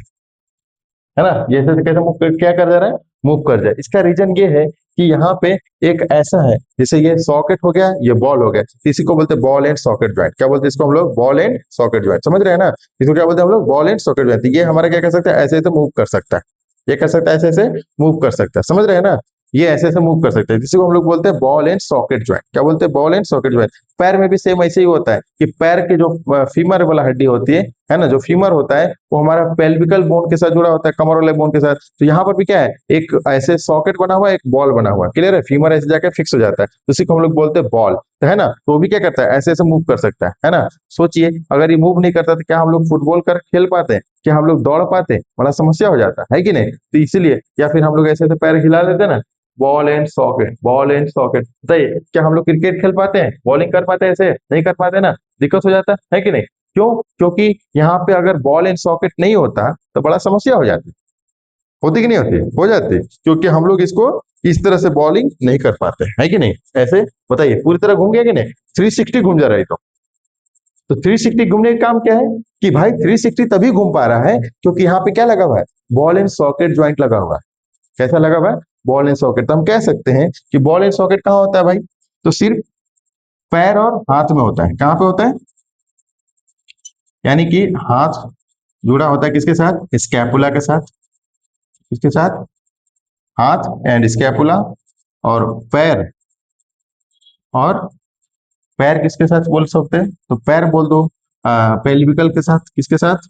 है ना? ये ऐसे कैसे मूव कर, क्या कर जा रहा है, मूव कर जाए। इसका रीजन ये है कि यहाँ पे एक ऐसा है, जैसे ये सॉकेट हो गया, ये बॉल हो गया, इसी को बोलते हैं बॉल एंड सॉकेट ज्वाइंट। क्या बोलते हैं इसको हम लोग? Ball and socket joint. समझ रहे हैं ना? इसको क्या बोलते हैं हम लोग? Ball and socket joint. ये हमारा क्या कर सकता है, ऐसे ऐसे मूव कर सकता है, ये कर सकता है, ऐसे ऐसे मूव कर सकता है। समझ रहे हैं ना? ये ऐसे ऐसे मूव कर सकते हैं, जिसको हम लोग बोलते हैं बॉल एंड सॉकेट ज्वाइंट। क्या बोलते हैं? Ball and socket joint. पैर में भी सेम ऐसे ही होता है कि पैर के जो फीमर वाला हड्डी होती है ना, जो फीमर होता है वो हमारा पेल्विकल बोन के साथ जुड़ा होता है, कमर वाले बोन के साथ। तो यहाँ पर भी क्या है, एक ऐसे सॉकेट बना हुआ है, एक बॉल बना हुआ है। क्लियर है? फीमर ऐसे जाकर फिक्स हो जाता है, तो उसी को हम लोग बोलते हैं बॉल। तो है ना, तो वो भी क्या करता है, ऐसे ऐसे मूव कर सकता है ना? सोचिए अगर ये मूव नहीं करता तो क्या हम लोग फुटबॉल कर खेल पाते हैं? क्या हम लोग दौड़ पाते हैं? बड़ा समस्या हो जाता है कि नहीं? तो इसीलिए, या फिर हम लोग ऐसे ऐसे पैर हिला लेते हैं ना, ball and socket, ball and socket. बताइए क्या हम लोग क्रिकेट खेल पाते हैं, बॉलिंग कर पाते हैं? ऐसे नहीं कर पाते ना, दिक्कत हो जाता है कि नहीं? क्यों? क्योंकि यहाँ पे अगर बॉल एंड सॉकेट नहीं होता तो बड़ा समस्या हो जाती। होती कि नहीं होती? हो जाती, क्योंकि हम लोग इसको इस तरह से बॉलिंग नहीं कर पाते है कि नहीं? ऐसे बताइए पूरी तरह घूम गया कि नहीं? 360 घूम जा रहा है तो 360 घूमने का काम क्या है कि भाई 360 तभी घूम पा रहा है क्योंकि यहाँ पे क्या लगा हुआ है, बॉल एंड सॉकेट ज्वाइंट लगा हुआ है। कैसा लगा हुआ है? Ball and socket. तो हम कह सकते हैं कि बॉल एंड सॉकेट कहाँ होता है भाई? तो सिर्फ पैर और हाथ में होता है। कहाँ पे होता है? यानी कि हाथ जुड़ा होता है किसके साथ? स्कैपुला के साथ। किसके साथ? हाथ एंड स्कैपुला। और पैर, और पैर किसके साथ बोल सकते हैं? तो पैर बोल दो पेल्विकल के साथ। किसके साथ?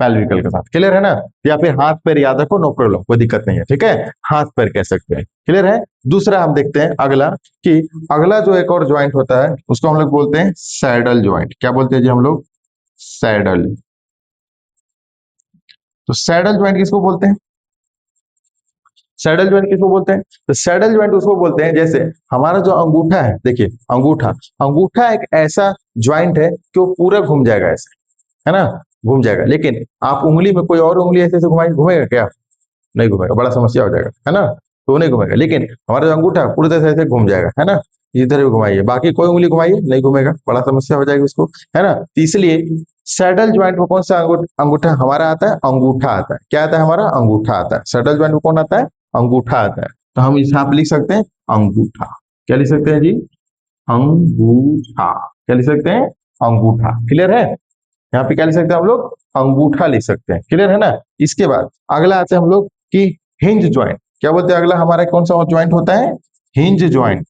पैल्विकल के साथ, क्लियर है ना। या फिर हाथ पैर याद रखो, नो प्रॉब्लम, कोई दिक्कत नहीं है, ठीक है, हाथ पैर कह सकते हैं, क्लियर है। दूसरा हम देखते हैं अगला, कि अगला जो एक और ज्वाइंट होता है उसको हम लोग बोलते हैं सैडल ज्वाइंट। क्या बोलते हैं जी हम लोग? सैडल। तो सैडल ज्वाइंट किसको बोलते हैं? सैडल ज्वाइंट किसको बोलते हैं? तो सैडल ज्वाइंट उसको बोलते हैं, जैसे हमारा जो अंगूठा है, देखिए अंगूठा, अंगूठा एक ऐसा ज्वाइंट है कि वो पूरा घूम जाएगा ऐसे, है ना, घूम जाएगा। लेकिन आप उंगली में कोई और उंगली ऐसे ऐसे घुमाएंगे, घूमेगा क्या? नहीं घूमेगा, बड़ा समस्या हो जाएगा, है ना, तो वो नहीं घूमेगा। लेकिन हमारा जो अंगूठा है पूरी तरह से ऐसे घूम जाएगा, है ना, इधर भी घुमाइए, बाकी कोई उंगली घुमाइए, नहीं घूमेगा, बड़ा समस्या हो जाएगी उसको, है ना। तो इसलिए सैडल ज्वाइंट में कौन सा अंगूठा हमारा आता है? अंगूठा आता है। क्या आता है हमारा? अंगूठा आता है। सैडल ज्वाइंट में कौन आता है? अंगूठा आता है। तो हम यहाँ पे लिख सकते हैं अंगूठा। क्या लिख सकते हैं जी? अंगूठा। क्या लिख सकते हैं? अंगूठा, क्लियर है। यहाँ पे क्या लिख सकते हैं हम लोग? अंगूठा लिख सकते हैं, क्लियर है ना। इसके बाद अगला आते हैं हम लोग कि हिंज ज्वाइंट। क्या बोलते हैं अगला हमारा कौन सा ज्वाइंट होता है? Hinge joint.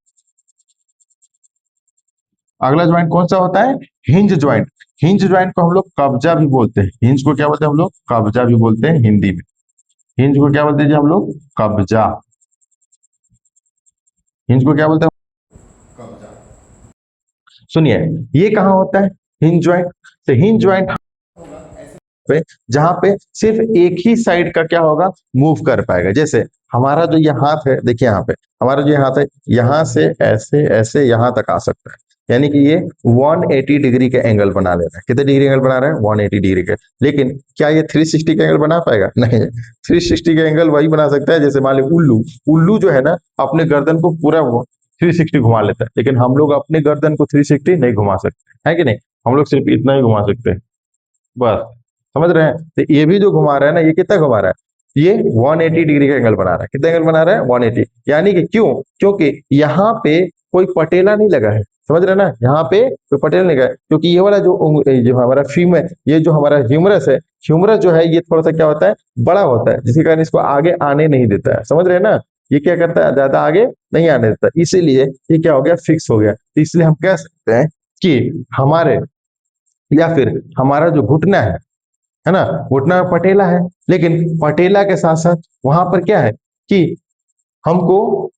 अगला ज्वाइंट कौन सा होता है? Hinge joint. हिंज ज्वाइंट को हम लोग कब्जा भी बोलते हैं। हिंज को क्या बोलते हैं हम लोग? कब्जा भी बोलते हैं हिंदी में। हिंज को क्या बोलते हैं जी हम लोग? कब्जा। हिंज को क्या बोलते हैं? कब्जा। सुनिए, ये कहाँ होता है हिंज ज्वाइंट? तो हिंज ज्वाइंट पे जहां पे सिर्फ एक ही साइड का क्या होगा? मूव कर पाएगा। जैसे हमारा जो ये हाथ है, देखिए यहाँ पे हमारा जो हाथ है, यहाँ से ऐसे ऐसे यहाँ तक आ सकता है, यानी कि ये 180 डिग्री के एंगल बना ले रहा है। कितने डिग्री एंगल बना रहा है? 180 डिग्री के। लेकिन क्या ये 360 का एंगल बना पाएगा? नहीं। 360 का एंगल वही बना सकता है, जैसे मान ली उल्लू। उल्लू जो है ना, अपने गर्दन को पूरा 360 घुमा लेता है, लेकिन हम लोग अपने गर्दन को 360 नहीं घुमा सकते, है कि नहीं। हम लोग सिर्फ इतना ही घुमा सकते हैं, बस, समझ रहे हैं। तो ये भी जो घुमा रहा है ना, ये कितना घुमा रहा है? ये 180 डिग्री का एंगल बना रहा है। कितना एंगल बना रहा है? 180। यानी कि क्यों? क्योंकि यहाँ पे कोई पटेला नहीं लगा है, समझ रहे हैं ना, यहाँ पे कोई पटेला नहीं लगा है। क्योंकि ये वाला जो हमारा फीम है, ये जो हमारा ह्यूमरस है, ह्यूमरस जो है ये थोड़ा सा क्या होता है? बड़ा होता है, जिसके कारण इसको आगे आने नहीं देता है, समझ रहे हैं ना। ये क्या करता है? ज्यादा आगे नहीं आने देता, इसीलिए ये क्या हो गया? फिक्स हो गया। तो इसलिए हम कह सकते हैं कि हमारे, या फिर हमारा जो घुटना है ना, घुटना में पटेला है, लेकिन पटेला के साथ साथ वहां पर क्या है कि हमको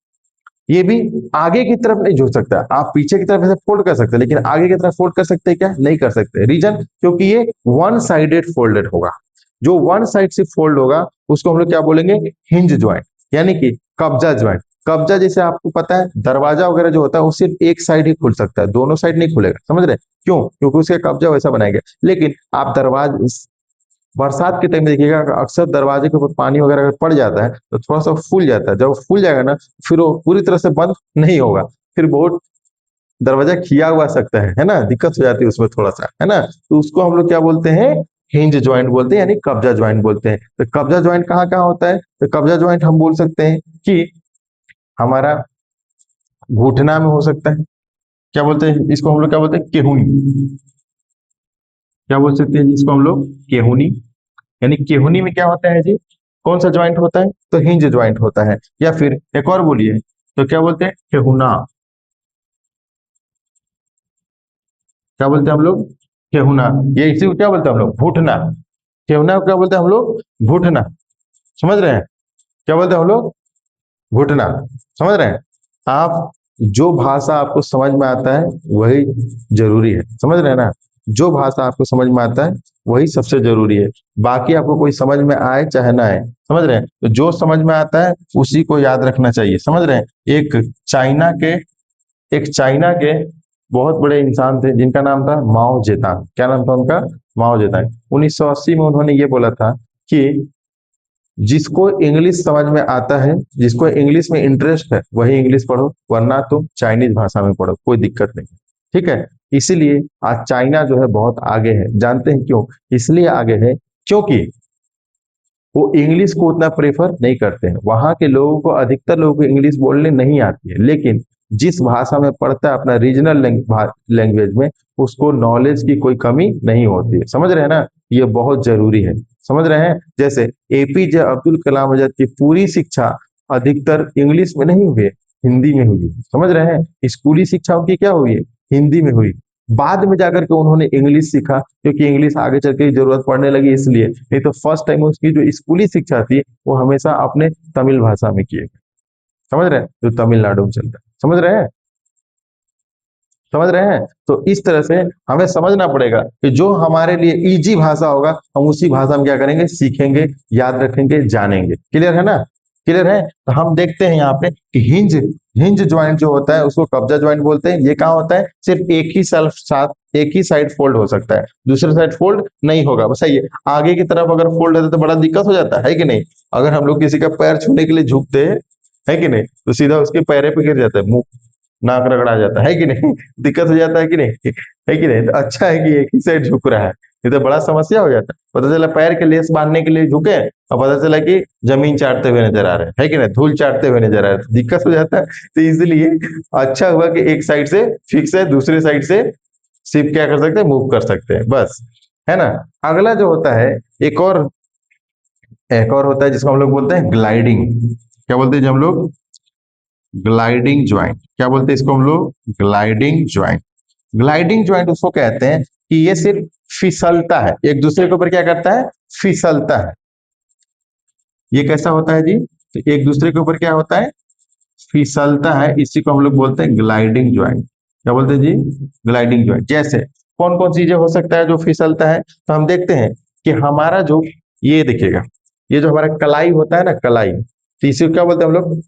ये भी आगे की तरफ नहीं झुक सकता। आप पीछे की तरफ ऐसे फोल्ड कर सकते हैं, लेकिन आगे की तरफ फोल्ड कर सकते हैं क्या? नहीं कर सकते। रीजन? क्योंकि ये वन साइडेड फोल्डेड होगा। जो वन साइड से फोल्ड होगा उसको हम लोग क्या बोलेंगे? हिंज ज्वाइंट, यानी कि कब्जा ज्वाइंट। कब्जा जैसे आपको पता है, दरवाजा वगैरह जो होता है वो सिर्फ एक साइड ही खुल सकता है, दोनों साइड नहीं खुलेगा, समझ रहे हैं? क्यों? क्योंकि उसका कब्जा वैसा बनाएंगे। लेकिन आप दरवाजा बरसात के टाइम में देखिएगा, अक्सर दरवाजे के ऊपर पानी वगैरह अगर पड़ जाता है तो थोड़ा सा फूल जाता है। जब वो फूल जाएगा ना, फिर वो पूरी तरह से बंद नहीं होगा, फिर बहुत दरवाजा खिया हुआ सकता है ना, दिक्कत हो जाती है उसमें थोड़ा सा, है ना। तो उसको हम लोग क्या बोलते हैं? हिंज ज्वाइंट बोलते हैं, यानी कब्जा ज्वाइंट बोलते हैं। तो कब्जा ज्वाइंट कहाँ कहाँ होता है? तो कब्जा ज्वाइंट हम बोल सकते हैं कि हमारा घुटना में हो सकता है। क्या बोलते हैं इसको हम लोग? क्या बोलते हैं? केहूनी। क्या बोल सकते हैं जी इसको हम लोग? केहूनी। यानी केहूनी में क्या होता है जी? कौन सा ज्वाइंट होता है? तो हिंज ज्वाइंट होता है। या फिर एक और बोलिए, तो क्या बोलते हैं? ठेहुना। क्या बोलते हैं हम लोग? ठेहुना। ये इसी को क्या बोलते हैं हम लोग? घुटना। ठेहुना को क्या बोलते हैं हम लोग? घुटना। समझ रहे हैं? क्या बोलते हैं हम लोग? घुटना। समझ रहे हैं? आप जो भाषा आपको समझ में आता है वही जरूरी है, समझ रहे हैं ना। जो भाषा आपको समझ में आता है वही सबसे जरूरी है। बाकी आपको कोई समझ में आए चाहे ना आए, समझ रहे हैं, तो जो समझ में आता है उसी को याद रखना चाहिए, समझ रहे हैं। एक चाइना के एक चाइना के बहुत बड़े इंसान थे जिनका नाम था माओ जेतांग। क्या नाम था उनका? माओ जेतांग। 1980 में उन्होंने ये बोला था कि जिसको इंग्लिश समझ में आता है, जिसको इंग्लिश में इंटरेस्ट है, वही इंग्लिश पढ़ो, वरना तुम चाइनीज भाषा में पढ़ो, कोई दिक्कत नहीं। ठीक है। इसीलिए आज चाइना जो है बहुत आगे है। जानते हैं क्यों? इसलिए आगे है क्योंकि वो इंग्लिश को उतना प्रेफर नहीं करते हैं। वहां के लोगों को, अधिकतर लोगों को इंग्लिश बोलने नहीं आती है, लेकिन जिस भाषा में पढ़ता है अपना रीजनल लैंग्वेज में, उसको नॉलेज की कोई कमी नहीं होती है, समझ रहे हैं ना। ये बहुत जरूरी है, समझ रहे हैं। जैसे एपीजे अब्दुल कलाम आजाद की पूरी शिक्षा अधिकतर इंग्लिश में नहीं हुई है, हिंदी में हुई है, समझ रहे हैं। स्कूली शिक्षा उनकी क्या हुई है? हिंदी में हुई। बाद में जाकर के उन्होंने इंग्लिश सीखा, क्योंकि इंग्लिश आगे चल के जरूरत पड़ने लगी इसलिए, नहीं तो फर्स्ट टाइम उसकी जो स्कूली शिक्षा थी वो हमेशा अपने तमिल भाषा में किए। समझ रहे हैं, जो तमिलनाडु में चलता है, समझ रहे हैं, समझ रहे हैं। तो इस तरह से हमें समझना पड़ेगा कि जो हमारे लिए इजी भाषा होगा हम उसी भाषा में क्या करेंगे, सीखेंगे, याद रखेंगे, जानेंगे। क्लियर है ना, क्लियर है। तो हम देखते हैं यहाँ पे कि हिंज हिंज ज्वाइंट जो होता है उसको कब्जा ज्वाइंट बोलते हैं। ये कहाँ होता है, सिर्फ एक ही सेल्फ साथ एक ही साइड फोल्ड हो सकता है, दूसरे साइड फोल्ड नहीं होगा। बस ये आगे की तरफ अगर फोल्ड है तो बड़ा दिक्कत हो जाता है कि नहीं। अगर हम लोग किसी का पैर छूने के लिए झुकते हैं, है कि नहीं, तो सीधा उसके पैरे पे गिर जाता है, मुंह नाक रगड़ा जाता है कि नहीं, दिक्कत हो जाता है कि नहीं, है कि नहीं। तो अच्छा है कि एक ही साइड झुक रहा है, ये तो बड़ा समस्या हो जाता है। पता चला पैर के लेस बांधने के लिए झुके और पता चला कि जमीन चाटते हुए नजर आ रहे हैं, है कि नहीं, धूल चाटते हुए नजर आ रहे हैं, तो दिक्कत हो जाता है। तो इसलिए अच्छा हुआ कि एक साइड से फिक्स है, दूसरे साइड से सिर्फ क्या कर सकते हैं, मूव कर सकते हैं, बस, है ना। अगला जो होता है, एक और होता है जिसको हम लोग बोलते हैं ग्लाइडिंग। क्या बोलते हैं जब हम लोग, ग्लाइडिंग ज्वाइंट। क्या बोलते हैं इसको हम लोग, ग्लाइडिंग ज्वाइंट। ग्लाइडिंग ज्वाइंट उसको कहते हैं कि ये सिर्फ फिसलता है, एक दूसरे के ऊपर क्या करता है, फिसलता है। ये कैसा होता है जी, तो एक दूसरे के ऊपर क्या होता है, फिसलता है, इसी को हम लोग बोलते हैं ग्लाइडिंग ज्वाइंट। क्या बोलते हैं जी, ग्लाइडिंग ज्वाइंट। जैसे कौन कौन चीजें हो सकता है जो फिसलता है, तो हम देखते हैं कि हमारा जो, ये देखिएगा, ये जो हमारा कलाई होता है ना, कलाई, तो इसी को क्या बोलते हैं हम लोग,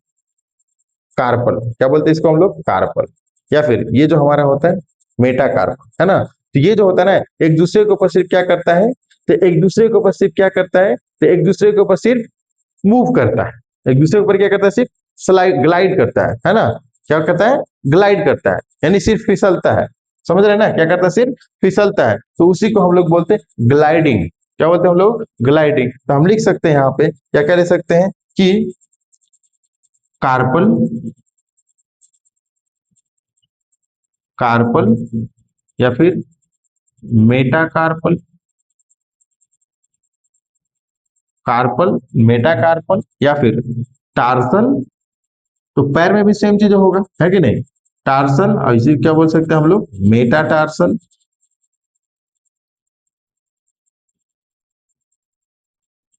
कार्पल। क्या बोलते हैं इसको हम लोग, कार्पल। या फिर ये जो हमारा होता है मेटा कार्पल, है ना। तो ये जो होता है ना, एक दूसरे के ऊपर सिर्फ क्या करता है, तो एक दूसरे के ऊपर सिर्फ क्या करता है, तो एक दूसरे के ऊपर सिर्फ मूव करता है, एक दूसरे के ऊपर क्या करता है, सिर्फ स्लाइड ग्लाइड करता है ना। क्या करता है, ग्लाइड करता है, यानी सिर्फ फिसलता है। समझ रहे हैं ना, क्या करता है, सिर्फ फिसलता है, तो उसी को हम लोग बोलते हैं ग्लाइडिंग। क्या बोलते हैं हम लोग, ग्लाइडिंग। तो हम लिख सकते हैं यहाँ पे, क्या क्या लिख सकते हैं कि कार्पल, कार्पल या फिर मेटाकार्पल, कार्पल, मेटाकार्पल या फिर टार्सल। तो पैर में भी सेम चीज होगा, है कि नहीं, टार्सल, और इसी क्या बोल सकते हैं हम लोग, मेटाटार्सल।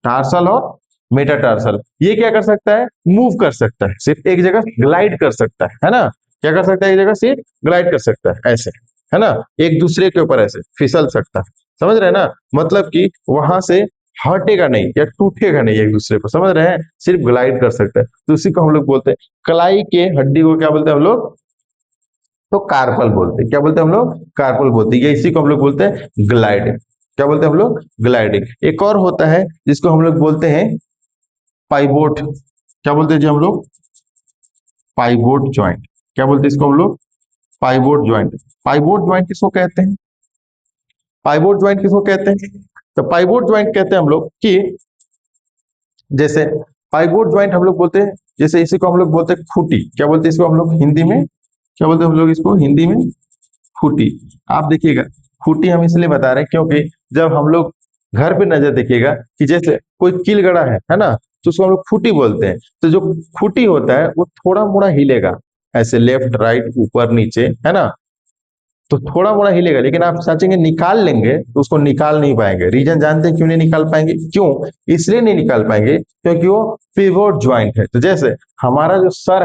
टार्सल और मेटाटार्सल, ये क्या कर सकता है, मूव कर सकता है, सिर्फ एक जगह ग्लाइड कर सकता है ना। क्या कर सकता है, एक जगह सिर्फ ग्लाइड कर सकता है, ऐसे, है ना, एक दूसरे के ऊपर ऐसे फिसल सकता है। समझ रहे हैं ना, मतलब कि वहां से हटेगा नहीं या टूटेगा नहीं एक दूसरे पर, समझ रहे हैं, सिर्फ ग्लाइड कर सकता है। तो उसी को हम लोग बोलते हैं, कलाई के हड्डी को क्या बोलते हैं हम लोग, तो कार्पल बोलते हैं। क्या बोलते हैं हम लोग, कार्पल बोलते हैं। ये इसी को हम लोग बोलते हैं ग्लाइडिंग। क्या बोलते हैं हम लोग, ग्लाइडिंग। एक और होता है जिसको हम लोग बोलते हैं पाइवोट। क्या बोलते हैं जी हम लोग, पाइवोट ज्वाइंट। क्या बोलते हैं इसको हम लोग, पाइवोट ज्वाइंट। पाइवोट ज्वाइंट किसको कहते हैं, पाइवोट ज्वाइंट किसको कहते हैं, तो पाइवोट ज्वाइंट कहते हैं हम लोग कि, जैसे पाइवोट ज्वाइंट हम लोग बोलते हैं, जैसे इसी को हम लोग बोलते हैं खूंटी। क्या बोलते हैं इसको हम लोग हिंदी में, क्या बोलते हैं हम लोग इसको हिंदी में, खूंटी। आप देखिएगा, खूंटी हम इसलिए बता रहे हैं क्योंकि जब हम लोग घर पे नजर देखिएगा कि जैसे कोई कील गड़ा है ना, तो उसको हम लोग खूंटी बोलते हैं। तो जो खूंटी होता है वो थोड़ा मोड़ा हिलेगा, ऐसे लेफ्ट राइट ऊपर नीचे, है ना, तो थोड़ा मोड़ा हिलेगा, लेकिन आप सोचेंगे निकाल लेंगे तो उसको निकाल नहीं पाएंगे। रीजन जानते हैं क्यों नहीं निकाल पाएंगे, क्यों, इसलिए नहीं निकाल पाएंगे क्योंकि वो पिवोट ज्वाइंट है। तो जैसे हमारा जो सर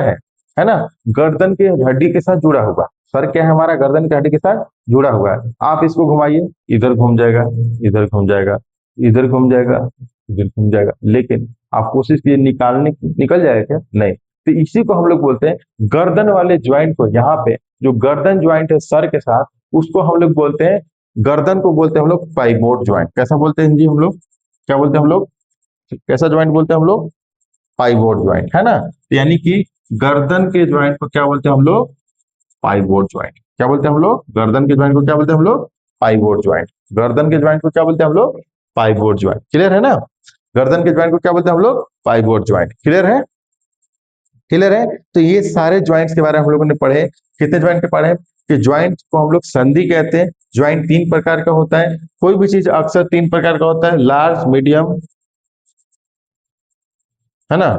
है ना, गर्दन की हड्डी के साथ जुड़ा हुआ, सर क्या है हमारा, गर्दन की हड्डी के साथ जुड़ा हुआ है। आप इसको घुमाइए, इधर घूम जाएगा, इधर घूम जाएगा, इधर घूम जाएगा, इधर घूम जाएगा, लेकिन आप कोशिश कीजिए निकालने की, निकल जाएगा क्या, नहीं। तो इसी को हम लोग बोलते हैं, गर्दन वाले ज्वाइंट को, यहाँ पे जो गर्दन ज्वाइंट है सर के साथ, उसको हम लोग बोलते हैं, गर्दन को बोलते हैं हम लोग पाइवोट ज्वाइंट। कैसा बोलते हैं जी हम लोग, क्या बोलते हैं हम लोग, कैसा ज्वाइंट बोलते हैं हम लोग, पाइवोट ज्वाइंट, है ना। तो यानी कि गर्दन के ज्वाइंट को क्या बोलते हैं हम लोग, पाइवोट ज्वाइंट। क्या बोलते हैं हम लोग, गर्दन के ज्वाइंट को क्या बोलते हैं हम लोग, पाइवोट ज्वाइंट। गर्दन के ज्वाइंट को क्या बोलते हैं हम लोग, पाइवोट ज्वाइंट। क्लियर है ना, गर्दन के ज्वाइंट को क्या बोलते हैं हम लोग, पाइवोट ज्वाइंट। क्लियर है, क्लियर है। तो ये सारे ज्वाइंट्स के बारे में हम लोगों ने पढ़े। कितने ज्वाइंट के पढ़े, कि ज्वाइंट को हम लोग संधि कहते हैं। ज्वाइंट तीन प्रकार का होता है, कोई भी चीज अक्सर तीन प्रकार का होता है, लार्ज, मीडियम, है ना,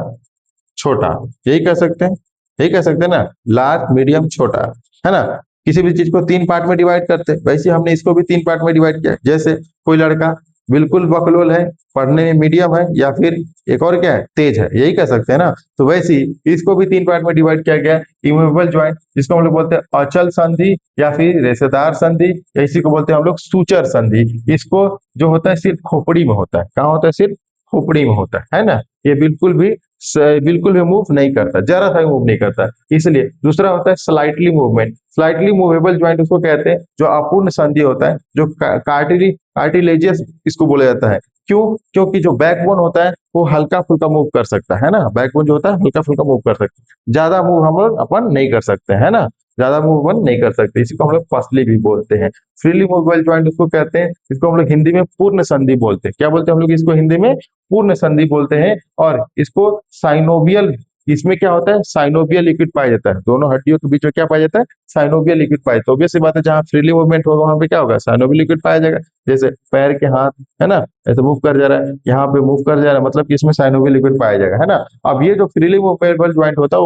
छोटा, यही कह सकते हैं, यही कह सकते हैं ना, लार्ज मीडियम छोटा, है ना। किसी भी चीज को 3 पार्ट में डिवाइड करते हैं, वैसे हमने इसको भी 3 पार्ट में डिवाइड किया। जैसे कोई लड़का बिल्कुल बकलोल है, पढ़ने में मीडियम है, या फिर एक और क्या है, तेज है, यही कह सकते हैं ना। तो वैसे ही इसको भी 3 पार्ट में डिवाइड किया गया। इमूवेबल ज्वाइंट, जिसको हम लोग बोलते हैं अचल संधि या फिर रेशेदार संधि, या इसी को बोलते हैं हम लोग सूचर संधि। इसको जो होता है सिर्फ खोपड़ी में होता है। कहाँ होता है? सिर्फ खोपड़ी में होता है ना। ये बिल्कुल भी मूव नहीं करता, जरा सा भी मूव नहीं करता। इसलिए दूसरा होता है slightly movement, slightly movable joint उसको कहते हैं, जो अपूर्ण संधि होता है, जो कार्टिलेजियस इसको बोला जाता है। क्यों? क्योंकि जो बैकबोन होता है वो हल्का फुल्का मूव कर सकता है ना। बैकबोन जो होता है हल्का फुल्का मूव कर सकता है, ज्यादा मूव हम लोग अपन नहीं कर सकते है ना, ज्यादा मूव अपन नहीं कर सकते। इसी को हम लोग पसली भी बोलते हैं। फ्रीली मूवेबल ज्वाइंट उसको कहते हैं, इसको हम लोग हिंदी में पूर्ण संधि बोलते हैं। क्या बोलते हैं हम लोग इसको हिंदी में? पूर्ण संधि बोलते हैं। और इसको साइनोवियल, इसमें क्या होता है? साइनोवियल लिक्विड पाया जाता है। दोनों हड्डियों के बीच में क्या पाया जाता है? साइनोवियल लिक्विड पाया जाता है। ऑब्वियस सी बात है, जहाँ फ्रीली मूवमेंट होगा वहां पे क्या होगा? साइनोवियल लिक्विड पाया जाएगा। जैसे पैर के हाथ है ना, ऐसे मूव कर जा रहा है, यहाँ पे मूव कर जा रहा है, मतलब कि इसमें साइनोवियल लिक्विड पाया जाएगा, है ना। अब ये जो फ्रीली मूवेबल ज्वाइंट होता है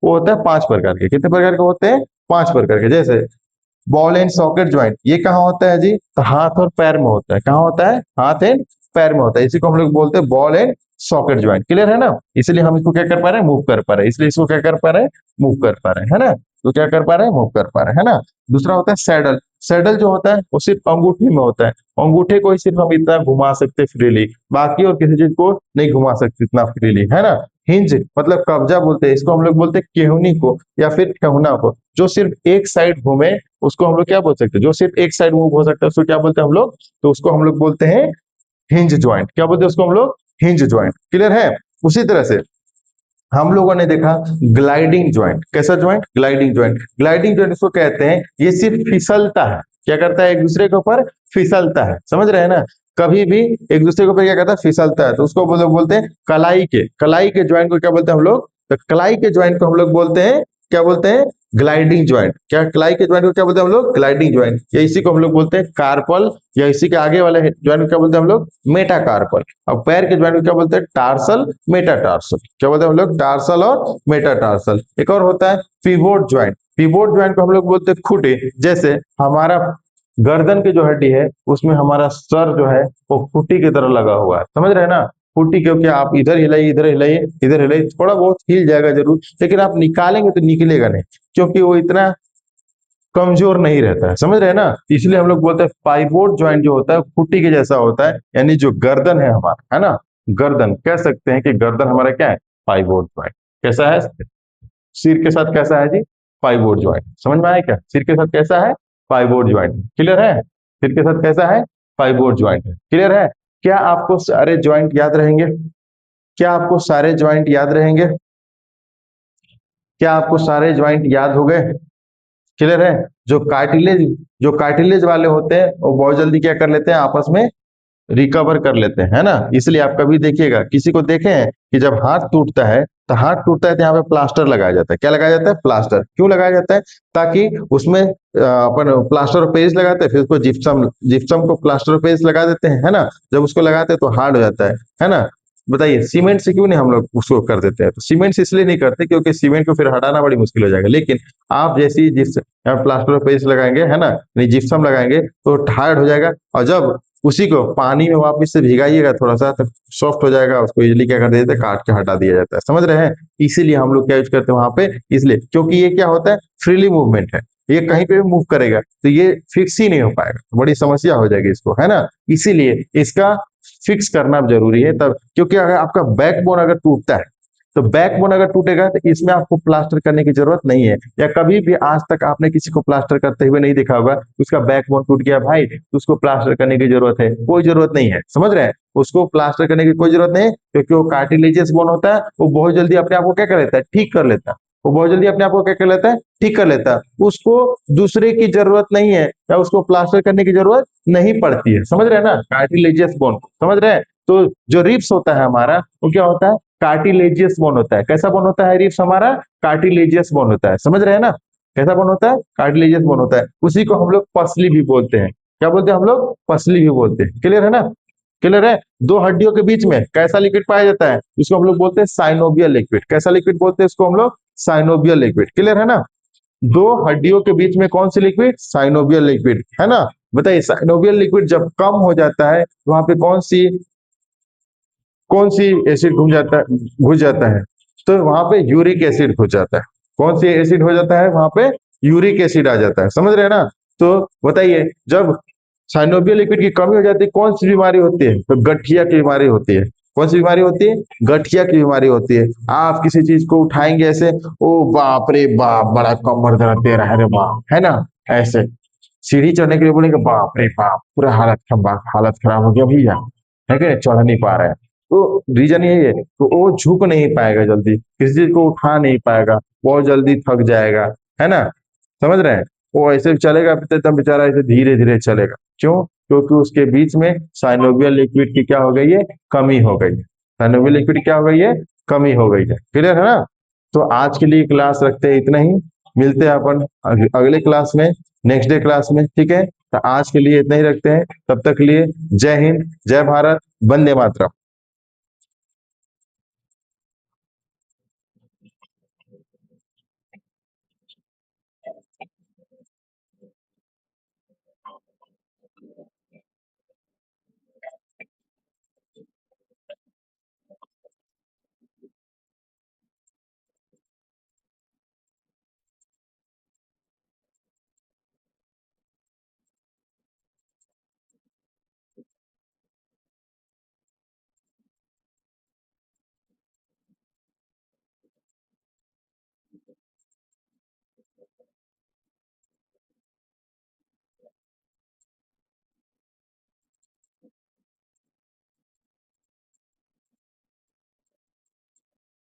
वो होता है 5 प्रकार के। कितने प्रकार के होते हैं? 5 प्रकार के। जैसे बॉल एंड सॉकेट ज्वाइंट, ये कहाँ होता है जी? तो हाथ और पैर में होता है। कहाँ होता है? हाथ एंड पैर में होता है। इसी को हम लोग बोलते हैं ball and socket joint. Clear है ना? इसलिए हम इसको क्या कर पा रहे हैं? मूव कर पा रहे हैं। इसलिए इसको क्या कर पा रहे हैं? मूव कर पा रहे हैं, है ना। तो क्या कर पा रहे हैं? मूव कर पा रहे हैं, है ना। दूसरा होता है सैडल। सैडल जो होता है वो सिर्फ अंगूठी में होता है। अंगूठे को ही सिर्फ हम इतना घुमा सकते फ्रीली, बाकी और किसी चीज को नहीं घुमा सकते इतना फ्रीली, है ना। हिंज मतलब कब्जा बोलते हैं, इसको हम लोग बोलते हैं केहूनी को या फिर ठेहुना को। जो सिर्फ एक साइड घूमे उसको हम लोग क्या बोल सकते हैं? जो सिर्फ एक साइड मूव हो सकता है उसको क्या बोलते हैं हम लोग? तो उसको हम लोग बोलते हैं हिंज ज्वाइंट। क्या बोलते हैं उसको हम लोग? Hinge joint. क्लियर है? उसी तरह से हम लोगों ने देखा ग्लाइडिंग ज्वाइंट। कैसा joint? Gliding joint. Gliding joint इसको कहते हैं, ये सिर्फ फिसलता है। क्या करता है? एक दूसरे के ऊपर फिसलता है। समझ रहे हैं ना? कभी भी एक दूसरे के ऊपर क्या करता है? फिसलता है। तो उसको बोलते हैं कलाई के ज्वाइंट को क्या बोलते हैं हम लोग? तो कलाई के ज्वाइंट को हम लोग बोलते हैं, क्या बोलते हैं? Gliding joint. क्या कलाई के ज्वाइंट को क्या बोलते हैं हम लोग? Gliding joint. या इसी को हम लोग बोलते हैं कार्पल, या इसी के आगे वाले ज्वाइंट को क्या बोलते हैं हम लोग? मेटाकार्पल। और पैर के ज्वाइंट को क्या बोलते हैं? Tarsal, metatarsal. क्या बोलते हैं हम लोग? टार्सल और मेटाटार्सल। एक और होता है पिवोट ज्वाइंट। पिवोट ज्वाइंट को हम लोग बोलते हैं खुटे। जैसे हमारा गर्दन की जो हड्डी है उसमें हमारा सर जो है वो खुटी की तरह लगा हुआ है। समझ रहे हैं ना? खुटी, क्योंकि आप इधर हिलाइए, इधर हिलाइए, इधर हिलाइए, थोड़ा बहुत हिल जाएगा जरूर, लेकिन आप निकालेंगे तो निकलेगा नहीं, क्योंकि वो इतना कमजोर नहीं रहता है। समझ रहे हैं ना? इसलिए हम लोग बोलते हैं पाइवोट ज्वाइंट जो होता है खुटी के जैसा होता है। यानी जो गर्दन है हमारा, है ना, गर्दन कह सकते हैं कि गर्दन हमारा क्या है? Pivot joint. कैसा है? सिर के साथ कैसा है जी? Pivot joint. समझ में आया क्या? सिर के साथ कैसा है? Pivot joint. क्लियर है? सिर के साथ कैसा है? पाइवोट ज्वाइंट है। क्लियर है? क्या आपको सारे ज्वाइंट याद रहेंगे? क्या आपको सारे ज्वाइंट याद रहेंगे? क्या आपको सारे ज्वाइंट याद हो गए? क्लियर है? जो कार्टिलेज वाले होते हैं वो बहुत जल्दी क्या कर लेते हैं? आपस में रिकवर कर लेते हैं, है ना। इसलिए आप कभी देखिएगा, किसी को देखे हैं कि जब हाथ टूटता है तो हाथ टूटता है तो यहाँ पे प्लास्टर लगाया जाता है। क्या लगाया जाता है? प्लास्टर। क्यों लगाया जाता है? ताकि उसमें अपन प्लास्टर ऑफ पेरिस लगाते हैं, फिर उसको जिप्सम जिप्सम को प्लास्टर ऑफ पेरिस लगा देते हैं, है ना। जब उसको लगाते हैं तो हार्ड हो जाता है ना। बताइए सीमेंट से क्यों नहीं हम लोग उसको कर देते हैं? तो सीमेंट से इसलिए नहीं करते क्योंकि सीमेंट को फिर हटाना बड़ी मुश्किल हो जाएगा। लेकिन आप जैसी जिस प्लास्टर ऑफ पेरिस लगाएंगे, है ना, जिप्सम लगाएंगे तो हार्ड हो जाएगा। और जब उसी को पानी में वापस से भिगाइएगा थोड़ा सा तो सॉफ्ट हो जाएगा। उसको इजिली क्या कर देते हैं? काट के हटा दिया जाता है। समझ रहे हैं? इसीलिए हम लोग क्या यूज करते हैं वहां पे, इसलिए क्योंकि ये क्या होता है? फ्रीली मूवमेंट है, ये कहीं पे भी मूव करेगा तो ये फिक्स ही नहीं हो पाएगा, बड़ी समस्या हो जाएगी इसको, है ना। इसीलिए इसका फिक्स करना जरूरी है तब, क्योंकि अगर आपका बैकबोन अगर टूटता है तो बैकबोन अगर टूटेगा तो इसमें आपको प्लास्टर करने की जरूरत नहीं है। या कभी भी आज तक आपने किसी को प्लास्टर करते हुए नहीं देखा होगा, उसका बैकबोन टूट गया भाई तो उसको प्लास्टर करने की जरूरत है? कोई जरूरत नहीं है। समझ रहे हैं? उसको प्लास्टर करने की कोई जरूरत नहीं है, क्योंकि वो कार्टिलेजियस बोन होता है, वो बहुत जल्दी अपने आप को क्या कर लेता है? ठीक कर लेता है। वो बहुत जल्दी अपने आप को क्या कर लेता है? ठीक कर लेता है। उसको दूसरे की जरूरत नहीं है, या उसको प्लास्टर करने की जरूरत नहीं पड़ती है। समझ रहे हैं ना? कार्टिलेजियस बोन समझ रहे हैं? तो जो रिप्स होता है हमारा वो क्या होता है? कार्टिलेजियस बोन होता है। कैसा बोन होता है रिप्स हमारा? कार्टिलेजियस बोन होता है। समझ रहे हैं ना? कैसा बोन होता है? कार्टिलेजियस बोन होता है। उसी को हम लोग पसली भी बोलते हैं। क्या बोलते हैं हम लोग? पसली भी बोलते हैं। क्लियर है ना? क्लियर है? दो हड्डियों के बीच में कैसा लिक्विड पाया जाता है? इसको हम लोग बोलते हैं साइनोवियल लिक्विड। कैसा लिक्विड बोलते हैं इसको हम लोग? Synovial liquid. क्लियर है ना? दो हड्डियों के बीच में कौन सी लिक्विड? साइनोवियल लिक्विड, है ना। बताइए साइनोवियल लिक्विड जब कम हो जाता है वहां पे कौन सी एसिड घुस जाता है? तो वहां पे यूरिक एसिड घुस जाता है। कौन सी एसिड हो जाता है वहां पे? यूरिक एसिड आ जाता है, समझ रहे हैं ना। तो बताइए जब साइनोवियल लिक्विड की कमी हो जाती है कौन सी बीमारी होती है? तो गठिया की बीमारी होती है। कौन सी बीमारी होती है? गठिया की बीमारी होती है। आप किसी चीज को उठाएंगे ऐसे, ओ बाप रे बाप, बड़ा कमर दर्द दे रहा है रे बाप, है ना, ऐसे। सीढ़ी चढ़ने के लिए बोलेंगे बाप रे बाप, पूरा हालत खराब हो गया भैया, है कि नहीं, चढ़ नहीं पा रहे हैं। तो रीजन यही है, तो वो झुक नहीं पाएगा जल्दी, किसी चीज को उठा नहीं पाएगा, बहुत जल्दी थक जाएगा, है ना। समझ रहे हैं। वो ऐसे चलेगा तब बेचारा ऐसे धीरे धीरे चलेगा। क्यों? क्योंकि उसके बीच में साइनोवियल लिक्विड की क्या हो गई है? कमी हो गई है। साइनोवियल लिक्विड क्या हो गई है? कमी हो गई है। क्लियर है ना। तो आज के लिए क्लास रखते हैं इतना ही। मिलते हैं अपन अगले क्लास में, नेक्स्ट डे क्लास में, ठीक है। तो आज के लिए इतना ही रखते हैं, तब तक के लिए जय हिंद, जय भारत, वंदे मातरम।